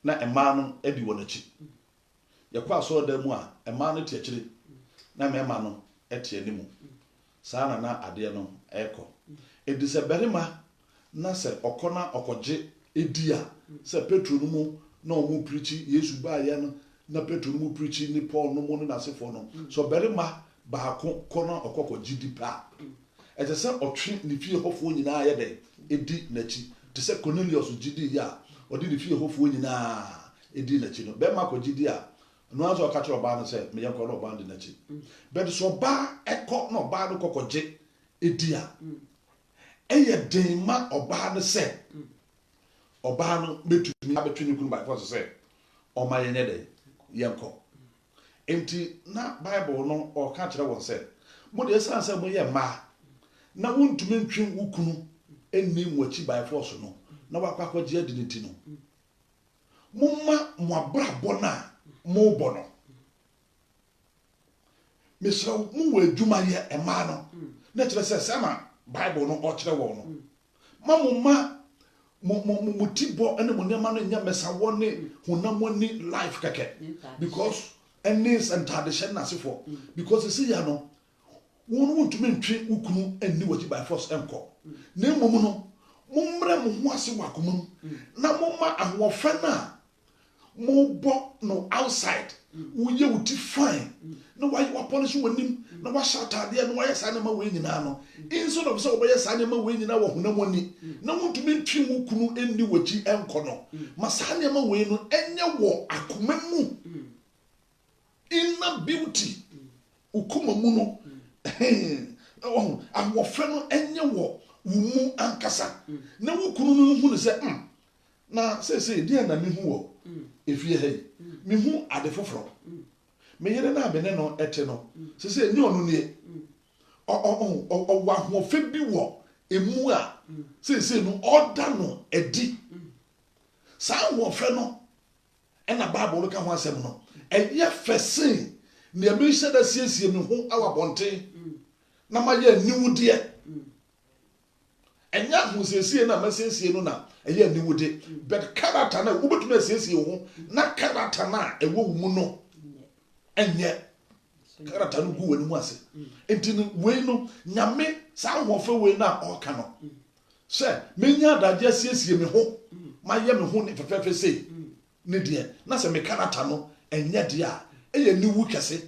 na ema no edi wonachi yakwa so da mu a ema no tie kire na mema no etie nimu saa na ade no ekọ edi se berima na se okona okoje edia se Petro no mu na omu preachi Yesu ba ya no na Petro no mu preachi ni Paul no mu na sefo no so berima ba kona okokoji di pa ete se otwe ni fie hofo nyina ya de edi nachi te se Cornelius gidi ya odi ni fie hofo nyina edi nachi no be ma ko gidi a no aso ka tro ba no se me yanko no ba ndi nachi but so ba ekọ no ba no kokoje edi a eye den ma oba no se oba no betumi abetwe ni kunu by force se o ma yenye de yanko enti na Bible no o ka kire won se mo de sanse mo ye ma na wontumi ntwem wukunu enni mwachi by force no na wakwa gye adiniti no mumma moabrabo na mo bono mesra mu wa adwuma ye ema no na kire se sama Bible no o kire wo no mamumma mo tibo ene mo nema no nya mesa woni hunamoni life keke because enis and tradition na sefo because see ya no won want to mentwe ukunu enni waji by force enko na emom no mummre mo ho ase wakomam na momma ahofa na mo bo no outside wo ye wuti fine na why wa polish wonim na wa shata de na wa yesa na ma we nyina no instead of so wo yesa na ma we nyina wo hunamoni na want to mentwe ukunu enni waji enko no masa na ma we no enye wo akomamu inna beauty ukumamu no ahofa no enye wo wumu ankasa na wukunu no hu ne se na se dia na me hu wo efie he me hu ade foforo me yere na abene no ete no se ni onu ne o wa ahofa bi wo emu a se no order no edi sa ahofa no ena Bible ka ho asem no eye fese ne me hye da siesie me hu awabonte na ma ye niwude enya hu siesie na ma siesie no na eye niwude but character na ubetu na siesie ho na character na ewo mu no enye character no gu wani mu ase enti we no nyame sa hofe we na oka no se menya daje siesie me ho ma ye me ho ne fefefe sei ne de na se me character no enye de a eye niwu kese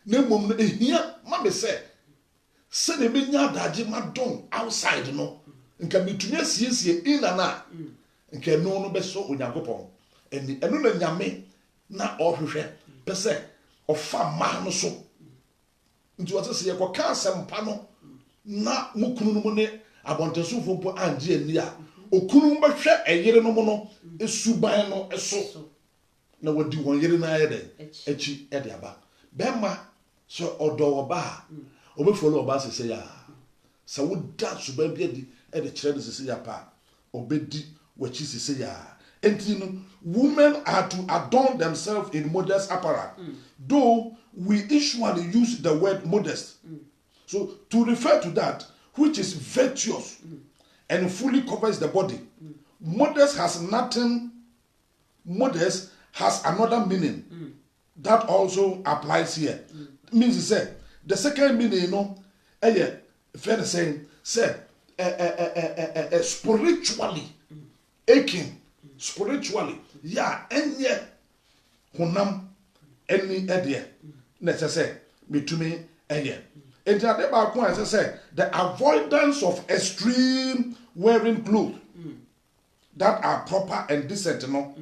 na mom no ehia ma me se ne menya daje ma don outside no nka mitumi asiesie ina na nka no beso onyankopon eni eno na nyame na ohwehwe pese ofa ma no so nti wase ye kwa asempa no na mukunu no mu ne abontasufo mpo anje ani a okunu mbehwe eyere no mu no esuban no eso na wadi won yere na ayede echi ede aba bema so odo oba obefolo oba sese ya sa woda suban bi edi ede kire sese ya pa obedi wachi sese ya enti no women are to adorn themselves in modest apparel though we usually use the word modest so to refer to that which is virtuous and fully covers the body modest has another meaning that also applies here means to say the second meaning fair to say spiritually aching spiritually enye honam eni ede na say betumi enye enti ade ba ko say the avoidance of extreme wearing clothes that are proper and decent no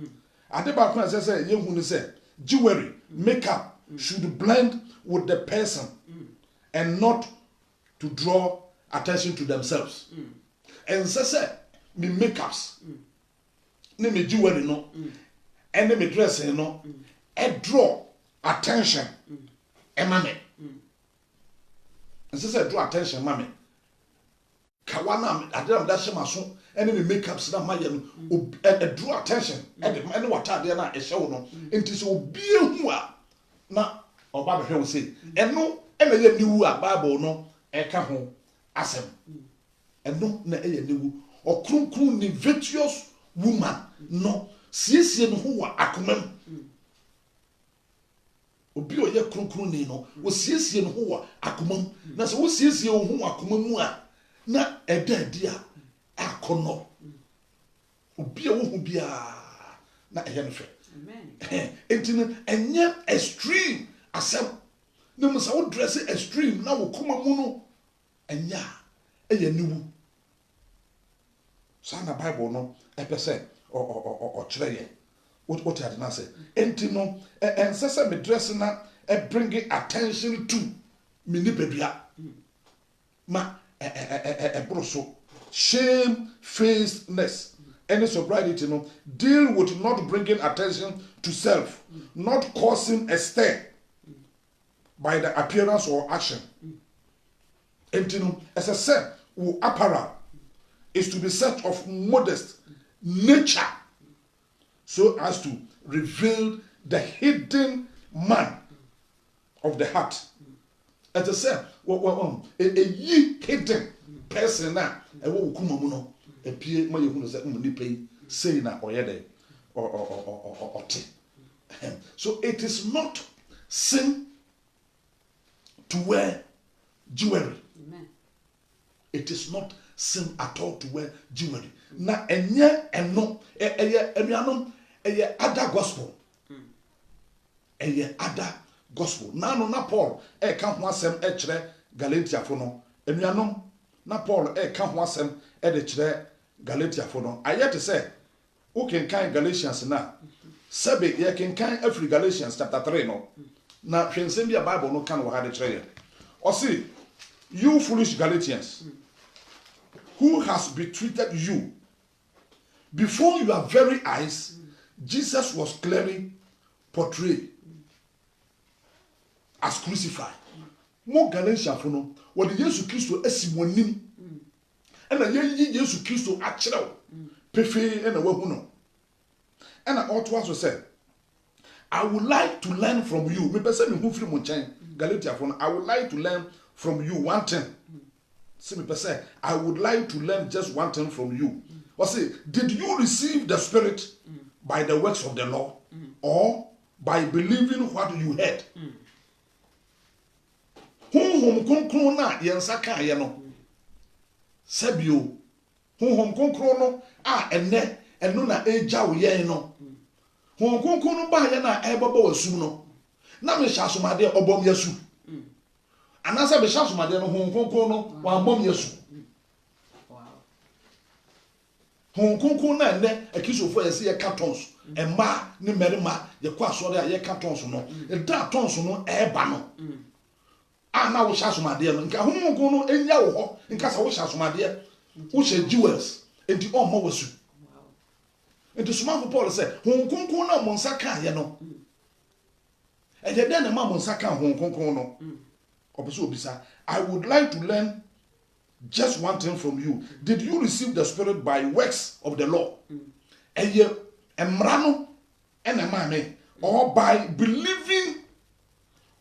ade ba ko say ye hu ni say jewelry makeup should blend with the person and not to draw attention to themselves and say me makeups ne me jewelry no and me dressing no draw attention mame and say draw attention mame kawana adem da shema so ene me makeups na maye no draw attention ene watade na ehye wo no enti so obie hu a na oba behwe wo say eno ene ye niwu a bible no eka ho asem eno na eye niwu okrunkru ni virtuous woman no siesie no ho wa akomam obi oye kronkron ni no wo siesie no ho wa akomam na so wo siesie wo ho akomam a na edadi a akono obi wo ho bia na eye no fe amen entine enye extreme asem na musa wo dress extreme na wo koma mu no enya eye niwu sana bible no epese o kire ye what had na say enti no ensese me dress na bring attention to me ni pedua ma broso shamefacedness any sobriety no deal with not bringing attention to self not causing a stir by the appearance or action enti no ese wo apparel is to be set of modest nature so as to reveal the hidden man of the heart. As I said, a hidden person na ewo kuma mu no epie ma yehunu say ni pay say na oyede or so it is not sin to wear jewelry. Amen. It is not sin at all to wear jewelry. Na enye eno eye enuanom eye other gospel. Eye other gospel. Na no na Paul ka ho asem kire Galatia fo no. Enuanom na Paul ka ho asem de kire Galatia fo no. Ayete say who can kan Galatians na sabe ye can kan afri Galatians chapter 3 no. Na hwensem bia Bible no kan wo ha de kire. O see you foolish Galatians, who has betrayed you before your very eyes. Jesus was clearly portrayed as crucified. Mo Galatia for no, what the Jesus Christ esimonim, and a ye Jesus Christ achrew, pefe and a wahuno. And I also said, I would like to learn from you. Me person who free mo chain Galatia for no, I would like to learn from you one thing. See me say, I would like to learn just one thing from you. Or say, did you receive the Spirit by the works of the law or by believing what you heard? Hum konkron na yensa kan ye no. Sabio. Hum konkron no enne eno na eja wo yen no. Hum konkron no ba ye na ebaba wasu no. Na me hyasomade obom yasu. Anasa be hyasomade no hum konkron no wa bom yasu. Hon konkon na ne akisofo yesi ye cartons emma ne merima ye kwa asore a ye cartons no e da tons no e ba no ana wo hyasomade no nka hon konkon no enya wo ho nka sa wo hyasomade wo hye jewels enti o ma wasu enti suma for Paul say hon konkon na mo nsa kan ye no e de na ma mo nsa kan hon konkon no obeso obisa I would like to learn just one thing from you. Did you receive the Spirit by works of the law? Emrano and emame, or by believing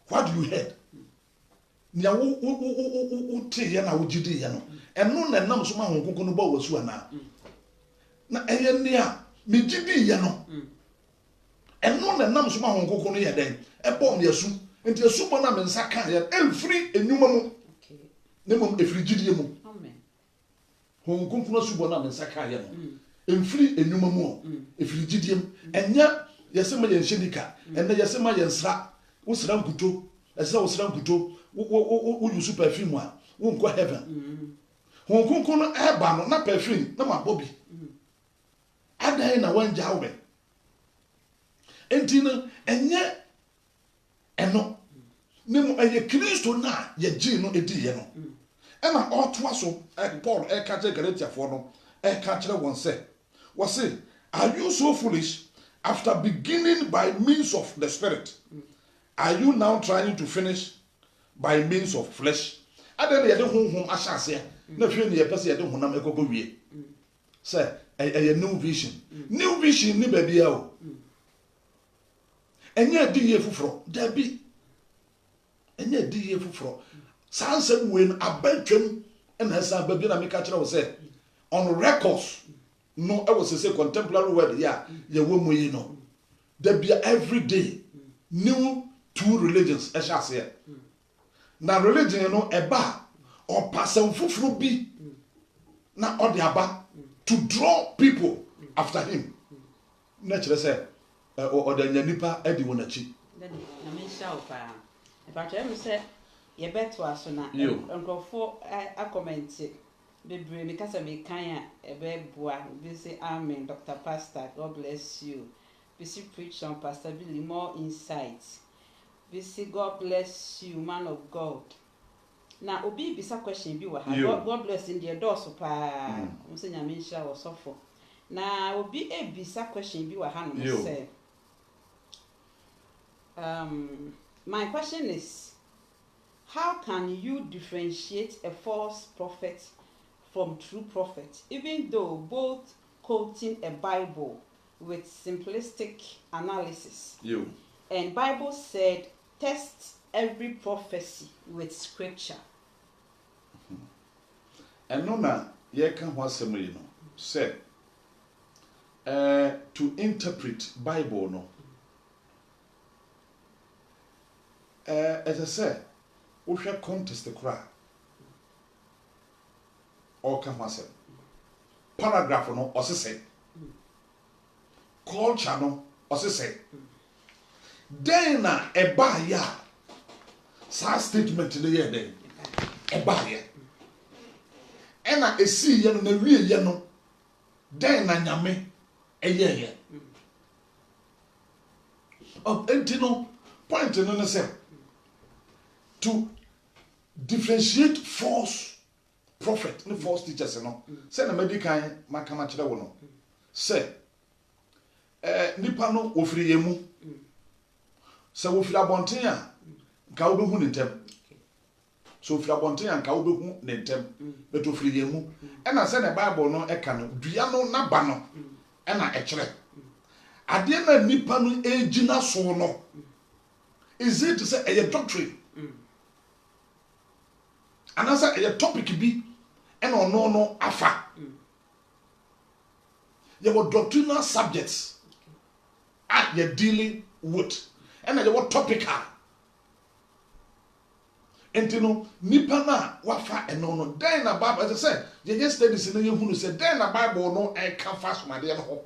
what you heard? Nya wo te ya na wo gidi ya no. Eno na nam so ma honkonko no ba wasu ana. Na eye ne a me gidi ya no. Eno na nam so ma honkonko no ye den. E bom yasu. Enti asu bo na me nsa kan ya emfiri enuma mu. Nemom efiri gidie mu amen hon kunkuno subo na mensa kaaya no emfiri enuma mu efiri gidie mu enya yesema ye nhedika enya yesema ye nsra wo sra nkuto esa wo sra nkuto wo use perfume a wo nko heaven hon kunkuno eba no na perfume na mabobi adan na wanja wo me enti no enye eno ne mo eye Kristo na ye gi no edi ye no ena otoa so Paul ka kire Galatiafo no ka kire won say are you so foolish after beginning by means of the spirit are you now trying to finish by means of flesh adan ye de honhom ahyase na hwe ne ye pese ye de honam ekogo wie say a new vision ni baby o enye di ye fufuro dabi enye di ye fufuro sansem we no abantwam na sa baby na meka kire wo say on records no I was say contemporary word ya ye wo mu yi no dabi every day new two religions e sha say na religion no eba or pasam fufuro bi na odi aba to draw people after him. Nature say, or the Yanipa Eddie Wonachi. Then I mean, shout, but I say, you bet to us now. And go for a comment. Baby, because I be kind a bad boy. We say, Amen, Dr. Pastor. God bless you. We see preach on Pastor Billy more insights. We see God bless you, man of God. Now, obi bisa question bi wa ha. God bless in the door so pa. Say nyame hira wo sofo. Na obi bisa question bi wa ha no say. My question is, how can you differentiate a false prophet from true prophet, even though both quoting a Bible with simplistic analysis? And Bible said, test every prophecy with scripture. And no na ye can ho asem yi no say to interpret Bible no as I say we shall contest the cry or can ho asem paragraph no o say culture no o say then na e ba ya sa statement no ye den e ba ya ena esi ye no na wie ye no den na nyame eyeye entino point no say to differentiate false prophet and false teachers no say na medical makama kire wo no say nipa no ofiri yemu say ofiri abonten a ka wo behu ne ntem so ofiri abonten a ka wo behu ne ntem but ofiri yemu e na say na Bible no e ka no dua no na ba no e na e kire ade na nipa no ejina so no is it to say a doctrine and as a topic bi and no afa there were doctrinal subjects at you're dealing with and there were topical and you know nipa na wafa no then na Bible as I said you just studies in you who said then na Bible no I can fast my dey no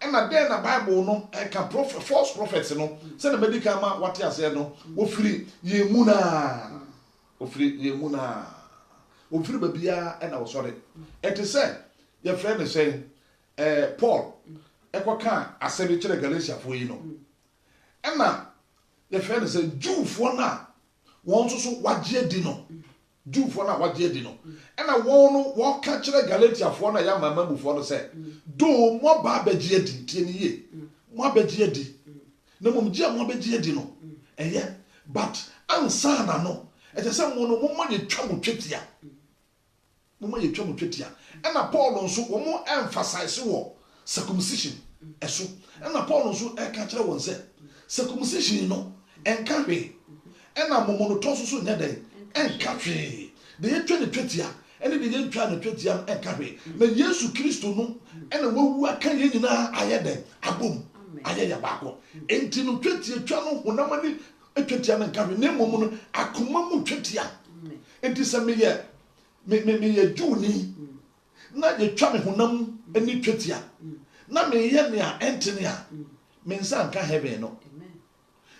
and na then na Bible no I can prophet false prophets no say na medical man what you say no wo free yemu na ofiri babia e na wo sore it is say your friend is saying Paul ekoka asebi kire Galatiafo yi no e na your friend is say Jewfo na won so wagye di no Jewfo na wagye di no e na won no wo ka kire Galatiafo na ya mamamufo no say do mo ba bagye di tie ni ye mo bagye di na mo gye mo bagye di no eye but ansa na no e say mo no mo ye twa mo twetia and Paul also will emphasize war circumcision. Eso and Paul also catch one say circumcision no and carry and a monotoso nede and carry the 2020 and the begin trying to 20 and carry the Yesu Christo no and we can yen na ayede abom ayaya bako enti no 20 twa no honamani 20 and carry name no akoma mu 20 enti se me ye Juni na ye twa me honam ani twetia na me ye ne a entene a me nsa nka heaven no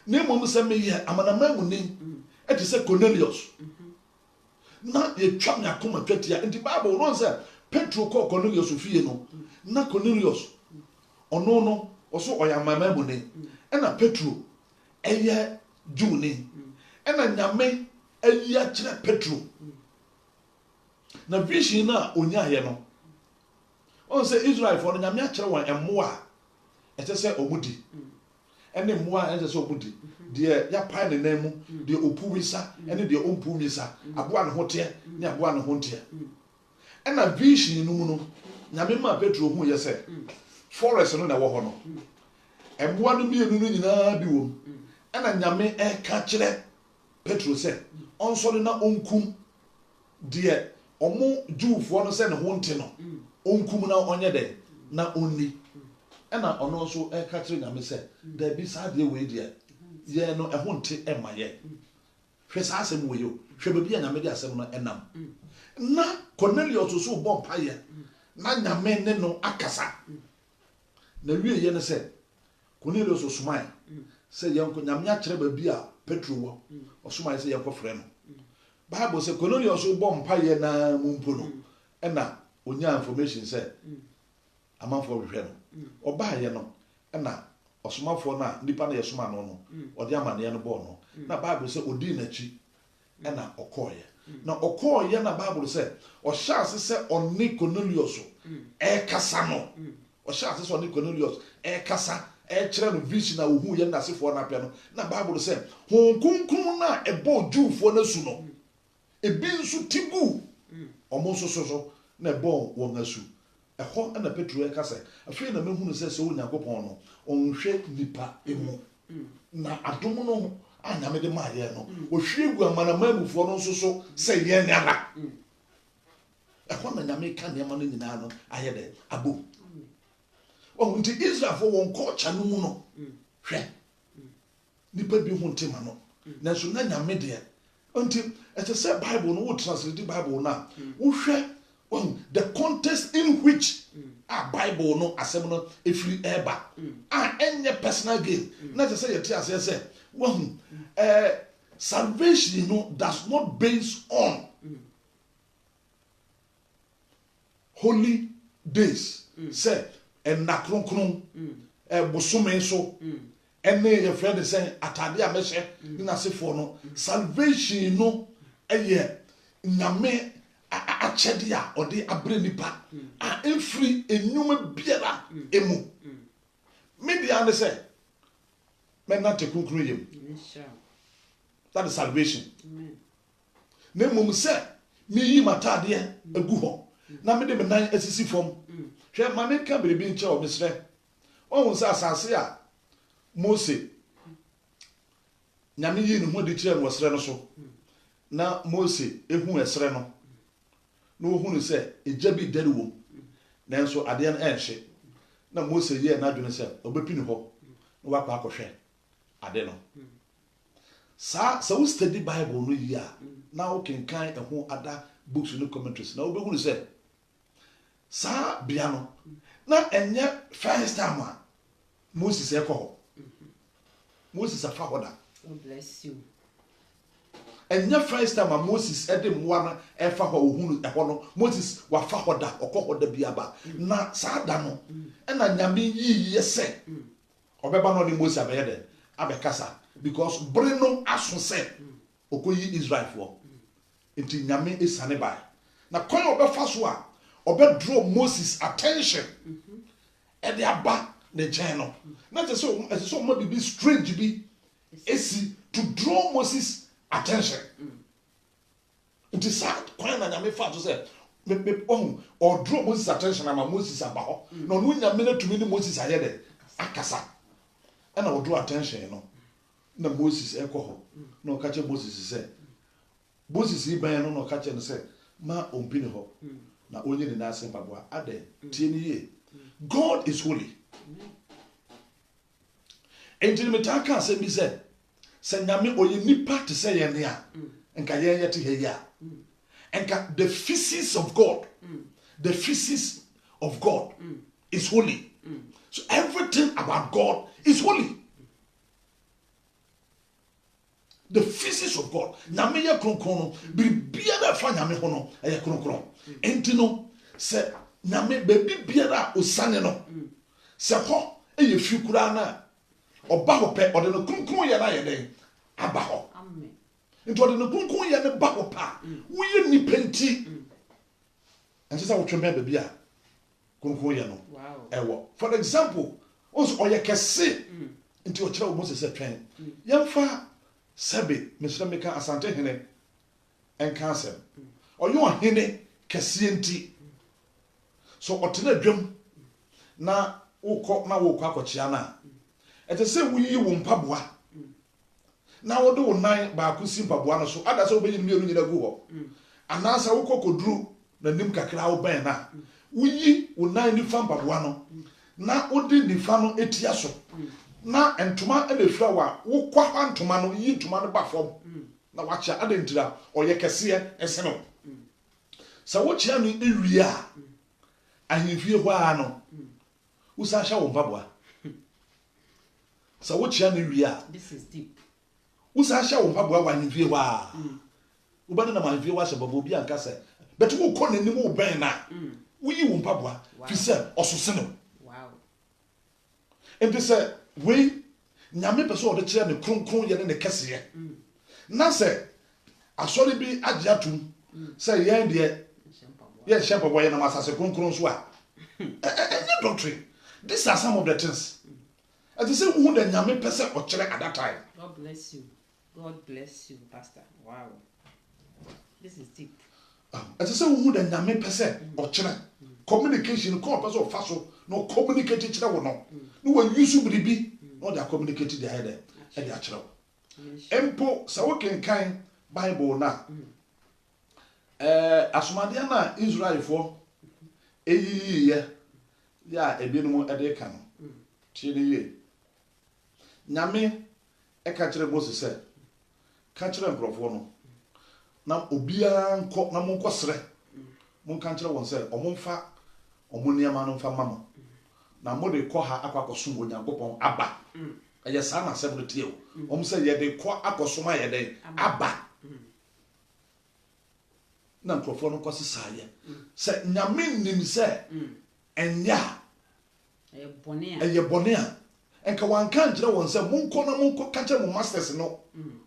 ne mom se me ye amanama mu ni eti se Cornelius na ye twa me akoma twetia enti Bible no say Petro call Cornelius fie no na Cornelius ono no oso oyamama mu ne ena Petro eye Jew ne ena nyame ayi a kire Petro na vision na onya ye no on say Israel for nyame a kire won emmoa etese omudi ene mmoa etese omudi de ya pa ne nan mu de opuwisa ene de ompuwisa aboa ne hote ne aboa ne honte ena vision no mu no nyame ma Petro hu ye se forest no na wo ho no emmoa no mienu no nyina bi wo ena nyame ka kire Petro se onsori na onkum de omo Jewfo no se ne honte no onkum na onye de na onni ena ono so ka kire nyame se da bi sa de we de ye no ehonte ema ye hwe sa asem we yo hwe ba bi nyame de asem no enam na Cornelius so bo mpa ye na nyame ne no akasa na wie ye ne se Cornelius so sumai se yanko nyame a kire ba bi a Petro wo osumai se yanko frɛ no Bible say Cornelius so bo mpa ye na mumpo no ena onya information se amanfo hwehwɛ no oba ye no ena osumafo na nipa na yesuma no no odi amane no bo no na Bible say odi na chi ena okoye na okoye na Bible say o chance say oni Cornelius kasa no o chance say oni Cornelius kasa kire no vision na ohu ye na sefo na pɛ no na Bible say honkunkun na ebo Jewfo na su no ebi nsu tigu omo so na ebo won asu eho na Petro kasa afei na mehunu se Onyankopɔn no onhwe nipa emu na adom no anyame de maye no ohwe gu amanamamufo no so se ye nyara eho na nyame ka ne ma no nyina no aye de abo nti Israel for won culture no mu no hwe nipa bi hu ntema no na so na nyame de nti it is a Bible no we translate the Bible na wo hwe the context in which a Bible no asem no efiri eba enye personal gain na just say yeti ase say salvation no does not based on holy days say na kronkron bosome so ene ye friend say atade a mehye na sefo no salvation no eye nyame achede a odi abre nipa a every enyuma biara emu media ne say men na te kunkuru yem that is salvation na mum say me yi matade agu ho na me de me nan asisi fom hwe mane ka berebi nche o mesre ohun say asase a Mose nyame yi ne ho de kire no sere no so na Mose ehu esere no na ohunu se eja bi dare wom nanso ade an enhye na Mose ye na adwene se obepini ho na wakwa akohwe ade no sa we study Bible no yi a na o kenkan eho ada books no commentaries na obehunu se sa bia no na enye first time a Moses ekoho Moses afa hoda. God bless you. Enya first time Moses ede mwa na efa ho ohunu eho no Moses wafa hoda okohoda biaba na saada no na nyame yi yese obeba no ni Moses abeyede abekasa because breno aso se okoyi Israel for enti nyame esane bai na kon obefa so a obe draw Moses attention ede aba the channel not so much be strange be esi to draw Moses attention it is sad when na me fa to say me or draw Moses attention ama Moses abaho no no nya me na tumi ni Moses ayede akasa and I draw attention no na Moses ekoho no ka che Moses say Moses iban no ka che no say ma ompini ho na onye ni na asempa bo ade tie ni ye God is holy. Enti me ta kan se bi se nyame oye nipa te se ye ne a enka ye ye te he ya enka the physics of God is holy. So everything about God is holy. The physics of God nyame ye kronkron no bi bia da fa nyame ho no ye kronkron enti no se nyame be bi bia da osane no se ho eye fi kura na oba ho pe ode no kunkun ye na ye den aba ho amen nti ode no kunkun ye ne ba ho pa wo ye ni penti nti sa wo twembe ba bia kunkun ye no wow ewo for example also oye kese nti o kire wo Moses se twen yemfa sebe mesra meka asante hene enka asem oyo hene kese nti so otena dwam na wokọ na wokọ akọchia na ete se wuyi wo mpaboa na wode wo nan ba akusi mpaboa no so ada se obeyi mienu nyina gu ho anasa wokọ koduru na nim kakra wo ben na wuyi wo nan ni fa mpaboa no na odi ni fa no etia so na entoma na fira wa wokọ ha ntoma no yi ntoma no ba fom na wacha ada ntira oye kese eseno sa wo chia no ewia ahimfie ho ano usa sha wo mpaboa sa wo chia no ewia this is deep usa sha wo mpaboa wa ahimfie ho a ubani na ahimfie wa sha babo bi anka se betu wo kọ nanim wo ben na wo yi wo mpaboa fi se osose no wow enti se we nyame pese o de kire ne kronkron ye ne kese na se asori bi agye atum se ye de ye shepherd boy na masase kronkron so a any doctrine these are some of the things as you say who the nyame pese o kire at that time. God bless you pastor wow this is deep as you say who the nyame pese o kire communication ko pese o fa so no communicate kire wo no no we use bibi no they communicate the head e dey kire wo empo sa wo kenkan bible na asomade na Israel fo eyiye ya ebinom ede ka no tiye nyame e ka kire Moses se ka kire nkrofo no na obia nko na monko sere monka kire won se omomfa omoniama no mfa mama na mode ko ha akwakosom onyankopon aba eye sa na se tie o se ye de ko akosoma ye de aba na nkrofo no kwase saye se nyame nim se enya eye bonia enka wanka ngira won se monko ka kire mo masters no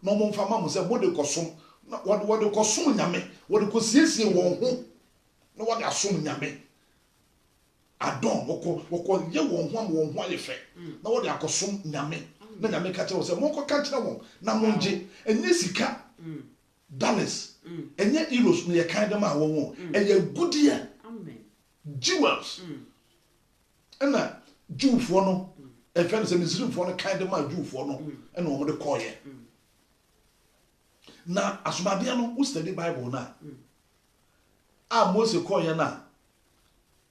no momfa mama se mode kosom na wode kosom nyame wode kosiesie won ho na wode asom nyame adon woko ye won ho ayefe na wode akosom nyame na nyame ka kire se monko ka kire won na monje enye sika dollars enye euros no ye kan dem a won enye goodie amen jewels na Jewfo no e fe no se Misrimfo no kan dem a Jewfo no na wo de koye na asomade no wo study bible na a Moses koye na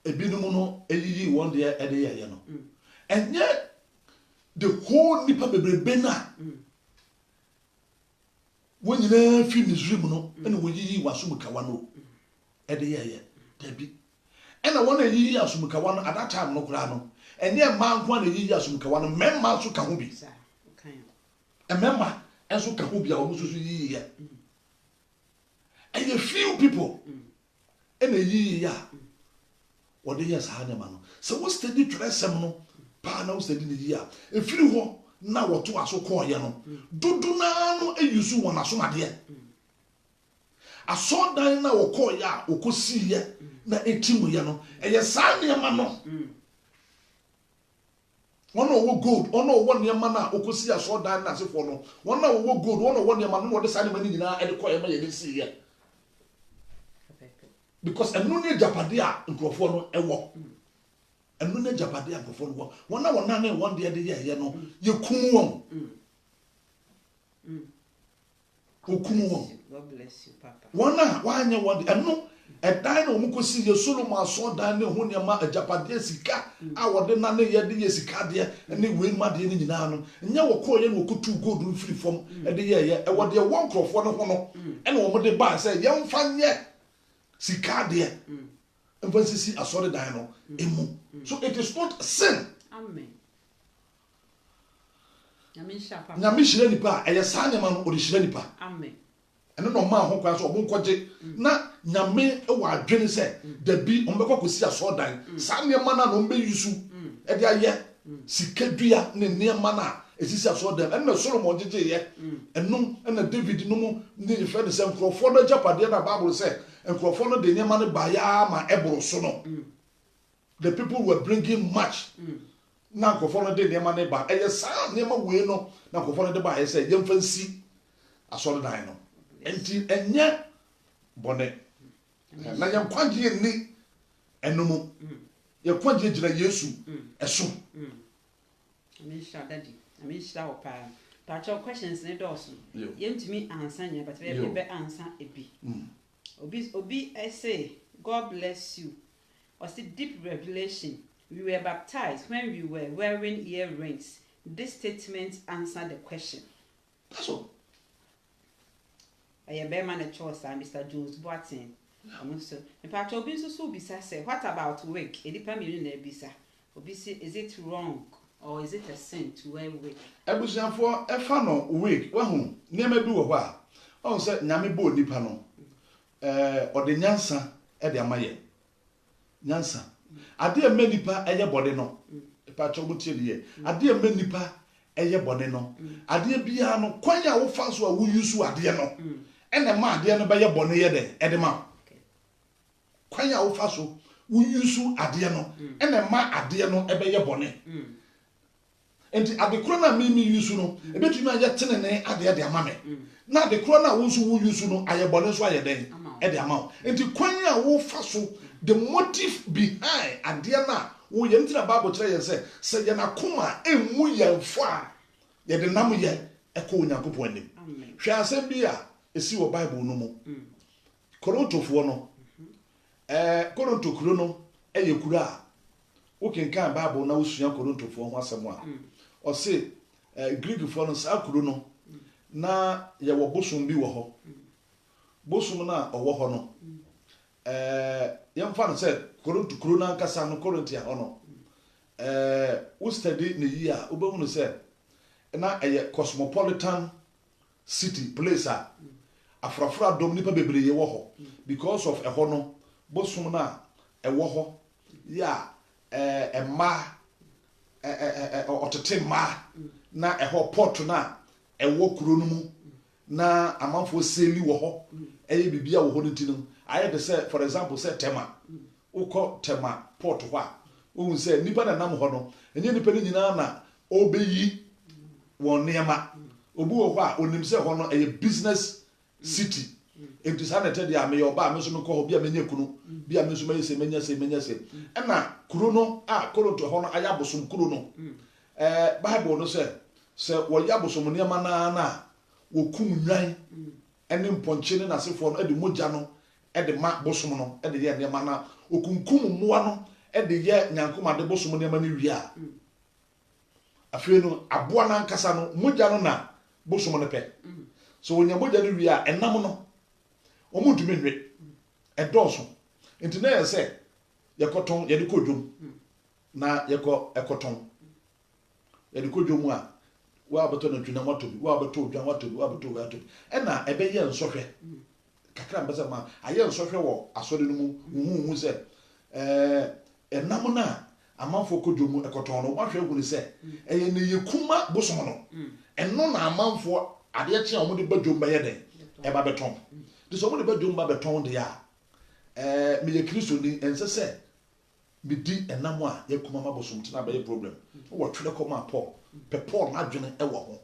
ebinom no eyiyi won de e de ye no enye the whole nipa bebrebe na when you fi Misrim no ene wo yiyi wasumukawa no e de ye dabi ena wona yiyi asumukawa no at that time no kura no enye man kwa na yiyi asumukawa no memma so ka ho bi memma enso ka ho bi a wo so yiyi ya and a few people ena yiyi ya wo de yes ha ne ma no so wo study tresem no pa na wo study ne yiyi a efiri ho na woto aso ko ye no dudu na no eyusu won asomade asodan na wo ko ya okosi ye na etimu ye no eye sa ne ma no wona wo gold ona wo ne ma na okosi asodan na sefo no wona wo gold wona wo ne ma no wo de sa ne ma ni nyina e de ko ye ma ye de si ye because enu ne japade a nkrofo no ewo enu ne japade a nkrofo no wona wona na won de ye no ye kum won okumu won. God bless you papa wona wanye won enu edan na omukosi ye Solomon aso dan ne ho ne ma ajapade sika a wode na ne ye de ye sika de ne we ma de ne nyina no nya wo ko ye no okutu gold free from e de ye e wode won krofo no ho no e na wo de ba say ye mfa nye sika de emphasis asore dan no emu so it is not sin. amen nyame shire nipa eye sa nyama no o de shire nipa amen eno no ma ho kwa so obon koje na nyame e wa adwene se da bi on be kokosi aso dan sa nyama na no be yusu ɛde ayɛ sikadua ne nneɛma na esisi aso dem ɛna Solomon gyegye yɛ ɛnum ɛna David num ne fɛ ne sɛ nkurɔfoɔ no agyapadeɛ na Bible sɛ nkurɔfoɔ no de nneɛma no ba ya ma ɛboro so no the people were bringing much na nkurɔfoɔ no de nneɛma no ba ɛyɛ saa nneɛma wei no na nkurɔfoɔ no de ba ayɛ sɛ yɛmfa nsi asɔredan no enti ɛnyɛ bɔne na yɛnkwagye ni ɛnum yɛnkwagye gyina Yesu ɛso Amisha daddy Amisha opa pacho questions ne doso yentumi answer nya but we be answer ebi obi I say God bless you was the deep revelation we were baptized when we were wearing earrings. This statement answer the question. That's all. I be man a choice Mr. Jones Boateng so pacho obi so bisa say what about wig edipa me na bisa obi say is it wrong or is it a sin to wear wig? Ebusiafo efa no wig wahu niam bi wo ho a on say nyame bo nipa no ode nyansa e de amaye nyansa ade ema nipa eye bode no pa cho butie de ade ema nipa eye bode no ade bia no kwan a wo fa so a wo yusu ade no ene ma ade no be ye bone ye de e de ma kwan a wo fa so wo yusu ade no ene ma ade no e be ye bone enti adekoro na me yusu no ebetumi aye tenene ade de ama me na adekoro na wo nso wo yusu no aye bone so aye den e de ama enti kwan a wo fa so the motive behind ade na wo ye ntina Bible kire ye se ye na koma emu ye mfo a ye de nam ye e ko Onyankopon anim hwe asem bi a esi wo Bible no mu Korontofo no Koronto kuro no eye kuro a wo kenkan Bible na wo sua Korontofo ho asem a o se Greek fo no sa kuro no na ye wo bosom bi wo ho bosom na owo ho no yemfa no se Koronto kuro na nkasa no Korintia ho no wo study ne yi a wo be hu se na eye cosmopolitan city place a afrafra dom nipa bebre ye wo ho because of e ho no bosom na e wo ho ya ma otete ma na e ho port na e wo kuro no mu na amanfo seli wo ho eye bibia wo ho no tinum aye de say for example say tema ukọ tema port ho a wo say nipa na nam ho no enye nipa ni nyina na obeyi won niema obu wo ho a onim say ho no eye business city enti sanete dia me yo ba me so me ko ho bia menye kunu bia me so me se menya se na kuro no a Koronto ho no aya bosom kuro no Bible no se wo ya bosom niema na wo kum nwan ene mponche ne nasefo no e de mogya no e de ma bosom no e de ye niema na okunkum moa no e de ye nyankoma de bosom niema ni wi a afei no aboa na nkasa no mogya no na bosom no pe so wonya mogya no wi a enam no omu ntumi nwe edoso enti na ye se yekoton ye de kodwom na yeko ekoton ye de kodwom a wa beto na twina moto bi wa beto odwan wato bi wa beto wato na ebe ye nsohwe kakra mbesa ma aye nsohwe wo asode no mu hu se enam na amanfo kodwom ekoton no wahwe gu ni se eye ne yekuma bosom no eno na amanfo ade kye a mo de badwom ba ye den e ba beton de so mo de badwom ba beton de ya me ye Kristo ni ense se me di enam a yekuma ma bosom tina ba ye problem wo twele koma Paul pe Paul na dwene e wo ho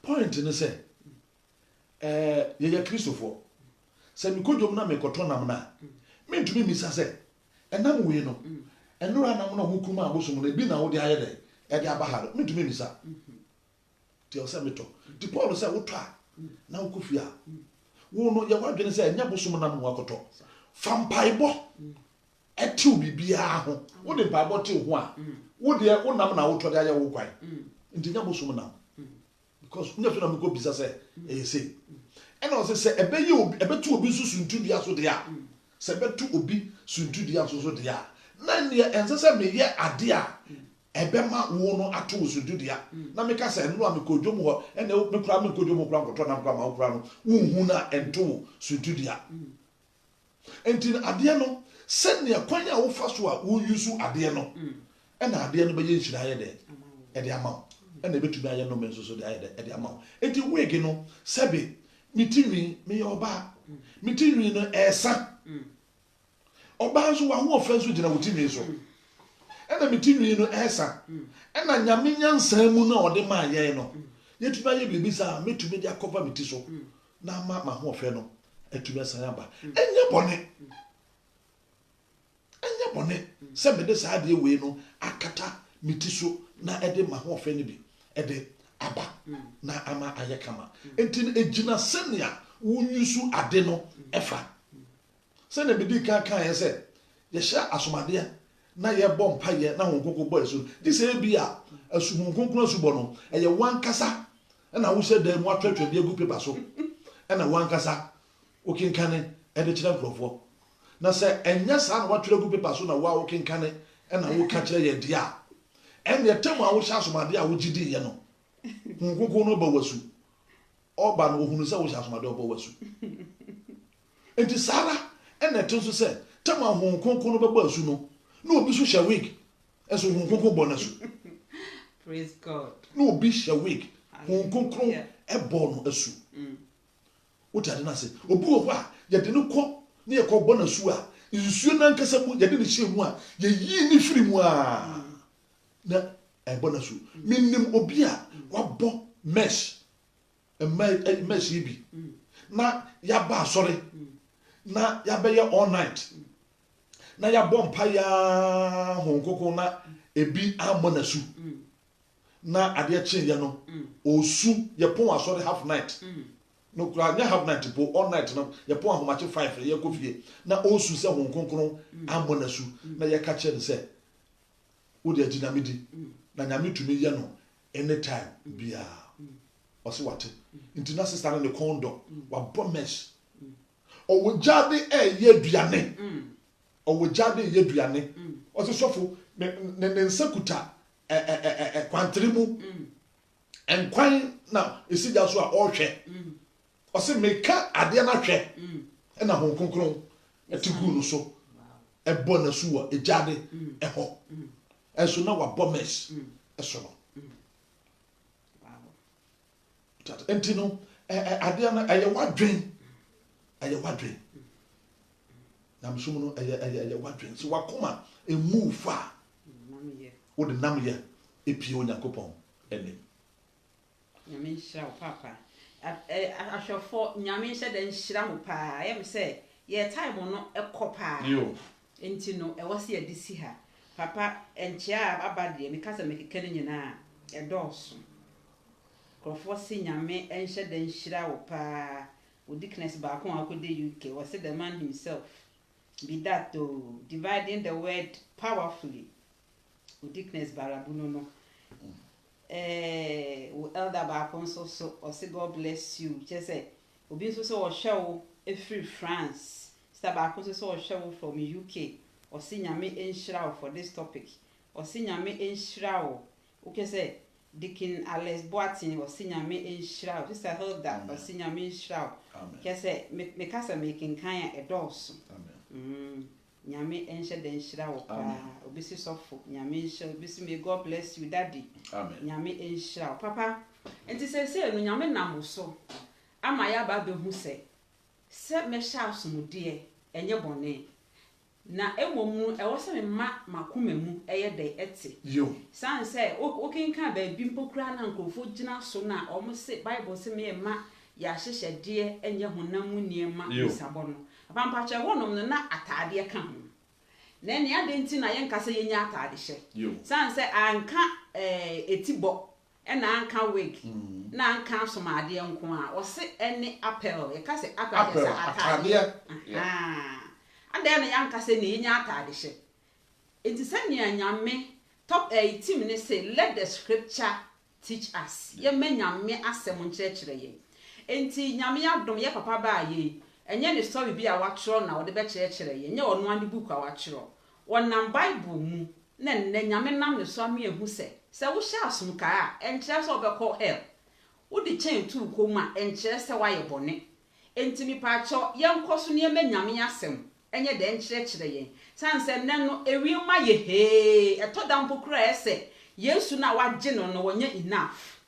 point ni se ye Kristofo se mi kodwom na me koton nam na me ntumi mi sa se enam we no enura nam na hukuma abosom na bi na wo de aye de e de abaharo me ntumi mi sa ti o se me to ti Paul se wo to a na wo kofia wo no ye wa dwene se enya bosom nam wo akoto fampaibo etiu bibia ho wo de mpaibo ti ho a wo de wo nam na wo to de aye wo kwan nti nya bosom nam because nya fina me ko bisa se e se ena o se ebeyi obi ebetu obi susuntu dia so de a se betu obi suntu dia so de a na ne ense se me ye ade a ebema wo no ato suntu dia na me ka se no a me kodwom ho ena me kura me kodwom kura nkoto na kura ma wo kura no wo hu na ento suntu dia enti ade no sɛnea kwan a wofa so a woyusu adeɛ no ɛna adeɛ no bɛyɛ nhyira ayɛ dɛ ɛde ama wo ɛna ɛbɛtumi ayɛ nnome nso so de ayɛ dɛ ɛde ama wo enti wig no sɛbe metinwi meyɛ ɔbaa metinwi no ɛɛsa ɔbaa nso wahoɔfɛ nso gyina wo tinwi so ɛna metinwi no ɛɛsa ɛna nyame nyansaa mu no a ɔde maa yɛn no yɛtumi ayɛ biribi saa mɛtumi de akɔva me ti so na ama mahoɔfɛ no atumi asan aba ɛnyɛ bɔne sɛ mede saa adeɛ wei no akata me ti so na ɛde mahoɔfɛ no bi ɛde aba na ama ayɛ kama enti no ɛgyina sɛnea wonyusu ade no ɛfa sɛnea medi ka yɛ sɛ yɛhyɛ asomadeɛ na yɛbɔ mpayɛ na honkonko bɔ ɛso gye sɛ bi a honkonko asubɔ no ɛyɛ wankasa ɛna wohyɛ dan mu atwatwa bi agu paper so ɛna wankasa wokenkane ɛde kyerɛ nkurɔfoɔ na sɛ ɛnyɛ saa na watwerɛ agu paper so na woa wokenkane ɛna woka kyerɛ yɛ deɛ a ɛne ɛtam a wohyɛ asomadeɛ a wogye diiɛ no honkonko no ba wasu ɔba no ohunu sɛ wohyɛ asomadeɛ ɔbɔ wasu enti saa ɛna ɛte nso sɛ tam a honkonko no bɛbɔ asu no na obi so hyɛ wig ɛso honkonko bɔ no so praise God na obi hyɛ wig honkonko ɛbɔ no asu wote ade no ase obi wɔ hɔ a yɛde no kɔ ne yɛkɔ bɔ no asu a nsuo no ankasa mu yɛde no hyɛ mu a yɛyii ne firi mu a na ɛbɔ no asu menim obi a wabɔ mesh yi bi na yɛaba asɔre na yɛabɛyɛ all night na yɛabɔ mpa ya honkoko na ebi amɔ n'asu na adeɛ kyeeɛ no osu yɛpɔn asɔre half night no kura nyɛ half night po all night no yɛpɔn ahomakye 5 yɛkɔ fie na osu sɛ honkoko amɔ n'asu na yɛka kyerɛ no sɛ wode agyina me di na nyame tumi yɛ no anytime biara ɔse wate nti na sister no ne kɔndɔ wabɔ mesh ɔwɔ gyade ɛyɛ aduane ɔse sɔfo ne nsa kuta kwantere mu nkwan na esi gya so a ɔhwɛ ɔse meka adeɛ na hwɛ ɛna honkonkron ɛte gu no so ɛbɔ na su wɔ gyade ɛhɔ ɛso na wabɔ mesh ɛso no enti no adeɛ no ɛyɛ wadwen namsom no ɛyɛ wadwen so wakoma emu fa wode nam yɛ epie onyankopɔn anim nyame nhyira wo papa ahwɛfo nyame nhyɛ dɛ nhyira mo paa yɛm sɛ yɛ time no ɛkɔ paa enti no ɛwɔ sɛ yɛde si ha papa ɛnkyea aba deɛ meka sɛ mekeka no nyinaa ɛdɔɔso nkurɔfoɔ se nyame ɛnhyɛ dɛ nhyira wo paa Odikness baako a akɔde UK was the man himself be that though dividing the word powerfully Odikness barabuno no elder baako nso so ɔse God bless you just say obi nso so ɔhwɛ wo free France sister baako nso so ɔhwɛ wo from UK ɔse nyame enhyira wo for this topic ɔse nyame enhyira wo okay say Dikin Alex Boatin ɔse nyame enhyira wo sister Hilda ɔse nyame enhyira wo kese me kasa making kan a dɔɔso nyame enhyɛ den hyira wo pa obisi sɔfo nyame enhyira obisi may God bless you daddy nyame enhyira wo papa enti sɛ no nyame nam so ama ya ba be hu sɛ me hyɛ asomdeɛ enye bɔne na emom ɛwɔ sɛ me makoma mu ɛyɛ dɛ ɛte yo san sɛ okenka ba bi mpokura na nkrofo gyina so na ɔmo se Bible se me ma ya hyehyɛdeɛ enye honam mu niema bisabɔ no apampakyɛ wonom no na ataadeɛ ka ho na ne ade nti na yɛnka sɛ yenya ataade hyɛ san sɛ anka etibɔ ɛna anka wig na anka somadeɛ nko a ɔse ɛne apel yɛka sɛ apel sɛ ataadeɛ ada na yanka sɛ ne yenya ataade hyɛ enti sɛ ne anyame top team ne say let the scripture teach us ye nyame asɛm nkyerɛkyerɛ yɛn enti nyame adom ye papa ba ye enye ne story bi a watwerɛ na wode be kyerɛkyerɛ yɛn nye ɔno ane book a watwerɛ wɔnam Bible mu na nyame nam ne so ame ehu sɛ wo hyɛ asomka a enkyerɛ sɛ obɛkɔ hell wode kyɛn tu koma enkyerɛ sɛ wayɛ bɔne enti mi pa kyɛ yɛnkɔ so ne nyame asɛm enye de nkyerɛkyerɛ yɛn sanse nne no ewiema ye he etoda mpokura ese Yesu na wagye no no wonye enough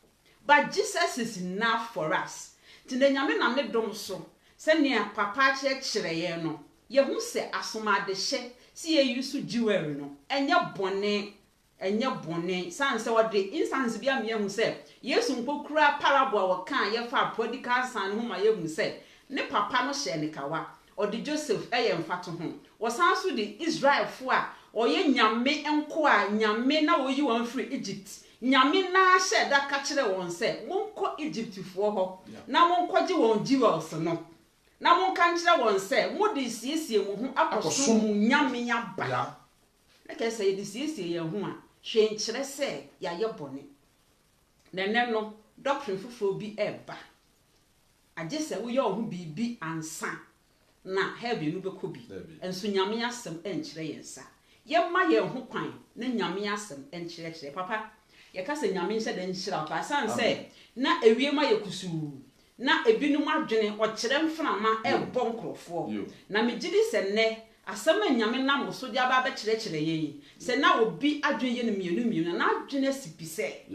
but Jesus is enough for us tinde nyame na ne dom so se ne papa kyerɛkyerɛ yɛn no ye hu se asomade hye si ye yusu jewelry no enye bone sanse wode instance bia me hu se Yesu mpokura parable wa kan ye fa prodigal son ho ma ye hu se ne papa no hye ne kawa odi Joseph mfato ho wosan so di Israel fo a oye nyame enko a nyame na oyi won free Egypt nyame na hye da ka kire won se monko Egypt fo ho na monkoje won jewels no na monka kire won se modi siesie mu ho akoso mu nyame aba na ke se di siesie ye ho a hwe nkire se ya ye bone nene no doctrine fofo bi eba agye se wo ye ho bibi ansa na heaven no bekobi enso nyame asem enkyere yensa yemma ye ho kwan na nyame asem enkyere papa ye ka se nyame nhyɛ de nhyira pa san se na ewiema ye kusu na ebinum adwene o kyerɛ mframa ebɔ nkrofo na megidi se ne asem nyame nam so de aba be kyerɛ ye se na obi adwene ye no mienu na adwene sipi se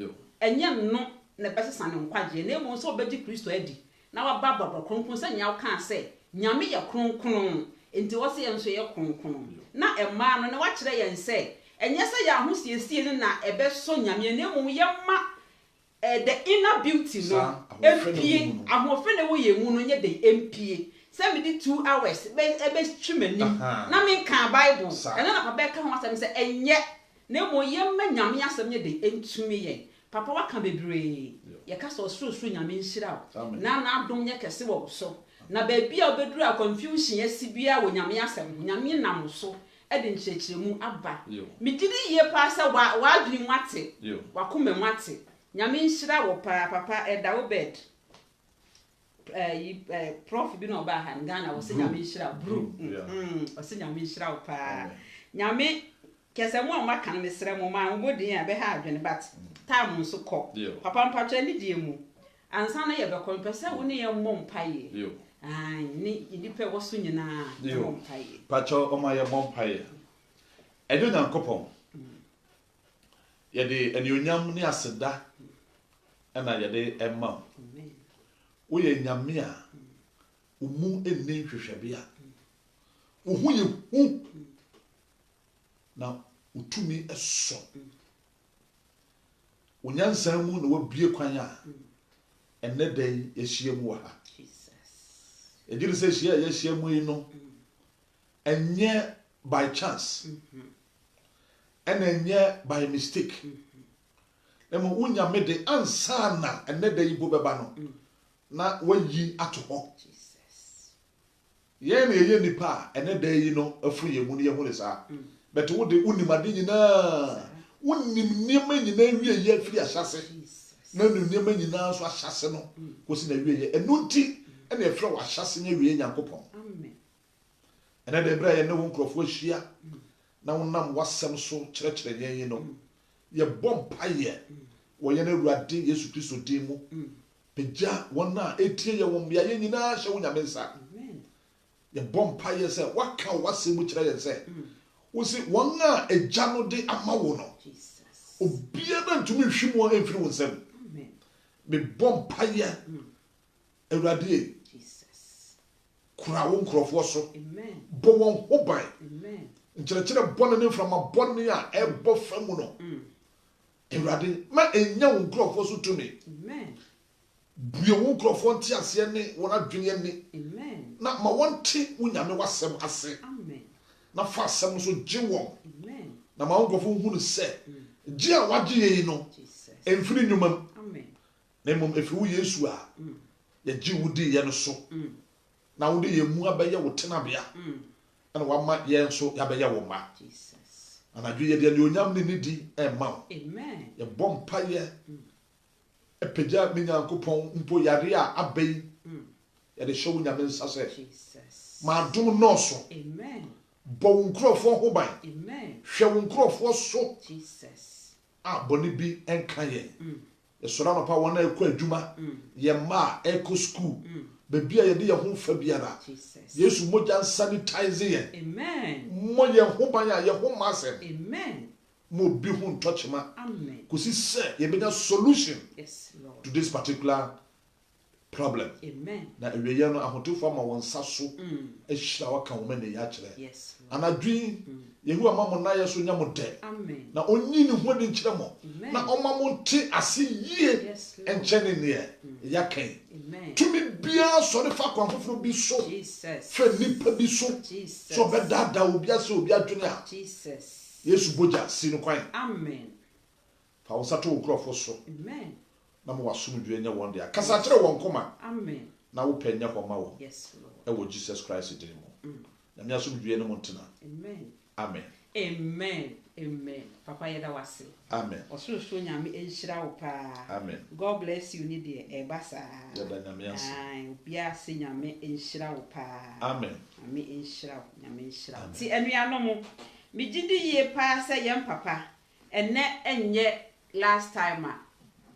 enye no na besesa ne nkwaje na emu so obedi Kristo adi na wababa kronkron se nya kan se nyame ye kronkron enti wo se ye nso ye kronkron na emma no na wa kyerɛ ye nse enye se ya ho siesie no na ebe so nyame na emu ye ma the inner beauty no empie ahofe ne wo ye mu no nye de empie se me di 2 hours ebe twemanim na me kan Bible ena na papa ka ho asem se enye na emu ye ma nyame asem nye de entumi ye papa waka bebre ye ka so suru nyame nhyira na adom nye kese wo so na baby a obeduru a confusion asibia wo nyame asem nyame nam so e de nkyerɛkyerɛmu aba megidi ye pa sa wa adwini mwate wakoma mwate nyame nhyira wo pa papa eda wo bed prof bi no ba ha Ghana wo se nyame nhyira bru wo se nyame nhyira wo pa nyame kese mo maka no mesrɛ mo ma wo bodin a be ha adwene bat time nso kɔ papa mpatwa ni die mu ansa na ye be kɔ pese wo ne ye mmɔ mpaye ai ni idipe wo so nyina mmɔ mpaye pacho o ma ye mmɔ mpaye edo nyankopɔn ye de enionyam ne aseda na ye de emma wo ye nyame a umu enni hwehwebea wo hu ye hu na utumi eso unyansan mu na wabie kwan a enne den yehia mu ha Jesus ejiri se hia yehia mu yi no enye by chance and enye by mistake emo unyame de ansa na enne den ibo beba no na wayi ato ho Jesus ye na ye nipa enne den yi no afu ye mu ne ye hu ne sa but wo de unimade nyina wonim niema nyina wie ye afiri ahyase na niema nyina so ahyase no kosi na wie ye enu nti na efra wa ahyase nya wie nyankopɔn amen ena de bra ye ne wo nkrofo hia na wonam wasɛm so kyerɛkyerɛ yɛn no ye bom paye wo ye na Awurade Yesu Kristo din mu pegya wona etie ye wo mbia ye nyina hye wo nyame nsa amen ye bom paye sɛ waka wasɛm mu kyerɛ yɛn sɛ wo si wona egya no de ama wo no Jesus obiara ntumi hwimu emfiri wo nsam amen me bom paye Awurade Jesus kura wo nkrofo so amen bo won ho ban amen nkyerɛkyerɛ bɔne ne mframa bɔne a ɛbɔ famu no Awurade ma enya wo nkrofo so tumi amen bue wo nkrofo nte ase ne wona adwene ne amen na ma wonte wo nyame wasɛm ase amen na fa asɛm so gye won amen na ma wo nkrofo hu ne sɛ gye a wagye yi no emfiri nnwumam amen na mom efiri wo Yesu a ye gye wo di ye no so na wo de ye mu abɛyɛ wo tenabea ana wama ye nso yabɛyɛ wo ma Jesus anadwo ye de onyam ne nidi emma amen ye bom paye epegya me nyankopɔn mpo yare a abai ye de hyew nyame nsa sɛ Jesus ma dum noso amen bo wo nkrofo ho ban amen hwɛ wo nkrofo so Jesus a boni bi enka ye ye sora no pa wona ekɔ adwuma ye ma ekɔ school Baby a yɛde yɛn ho fa biara. Yesu mogya sanitize yɛn. Amen. Mo yɛn ho ban a yɛn ho ma asɛm. Amen. Mo bi ho ntɔkyema. Amen. Kusi sɛ yɛbɛnya solution. Yes, Lord. To this particular problem. Amen. Na ewiye no ahotofo ma wɔn nsa so ahyira waka wo mane ya kyerɛ. Yes. Anadwi yehu ama mo na yɛ so nya mo dɛ. Amen. Na onyi ne ho de nkyerɛ mo. Na ɔma mo nte ase yie ɛnkyɛ ne neɛ. Ya kan. Amen. Tumi bia sɔre fa kwan foforo bi so. Jesus. Fɛ nipa bi so. Jesus. So bɛdada obi ase obi adwene a. Jesus. Yesu boja si no kwan. Amen. Fa wo sato wo krɔfo so. Amen. Na mo wasomdwe nya wɔn de akasa kyerɛ wɔn koma. Amen. Na wo pɛ nya hɔ ma wo. Yes, Lord. Ɛwɔ Jesus Christ din mu. Na me asomdwe ne mo ntena. Amen. Amen. Amen. Amen. Papa yeda wase. Amen. Osoro nyame enhyira wo pa. Amen. God bless you ni de ebasa. Yeda nyame ase. Ai, obia se nyame enhyira wo pa. Amen. Nyame enhyira wo, nyame enhyira wo. Ti anuanom, me gidi ye pa se yem papa. Ene enye last time a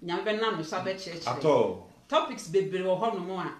nyame be nam so abekyerekye. Ato. Topics bebre wo hono mo a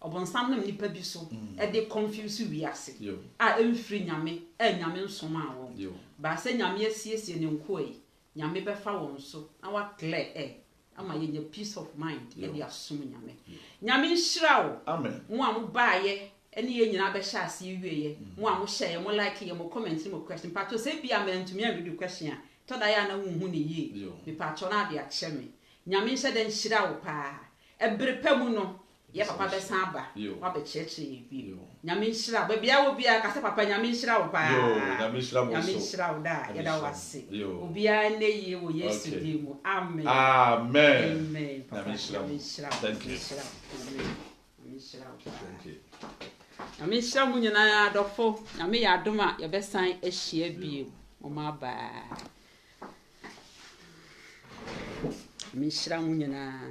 obonsam nam nipa bi so e de confuse wiase. A emfiri nyame, nyame nsom a wo. Ba se nyame asiesie ne nkoi, nyame befa won so na wa clear ama ye peace of mind e de asom nyame. Nyame nhyira wo. Amen. Mo a mo baaye ene ye nyina be hye ase wieye. Mo a mo share, mo like ye, mo comment, mo question. Pato se bia mentumi an read question a. To da ya na hu ne ye. Me pato na de akye me. Nyame nhyɛ de nhyira wo pa. Ebre pamu no ye papa be san ba. Wa be cheche ye bi. Nyame nhyira ba bia wo bia ka se papa nyame nhyira wo pa. Nyame nhyira mo so. Nyame nhyira wo da ye da wase. Obia ne ye wo Yesu di mu. Amen. Amen. Amen. Nyame nhyira. Thank you. Nyame nhyira wo. Thank you. Nyame nhyira mu nyina adofo. Nyame ya adoma ye be san ahyia bi. O ma ba. Nyame nhyira mu nyina.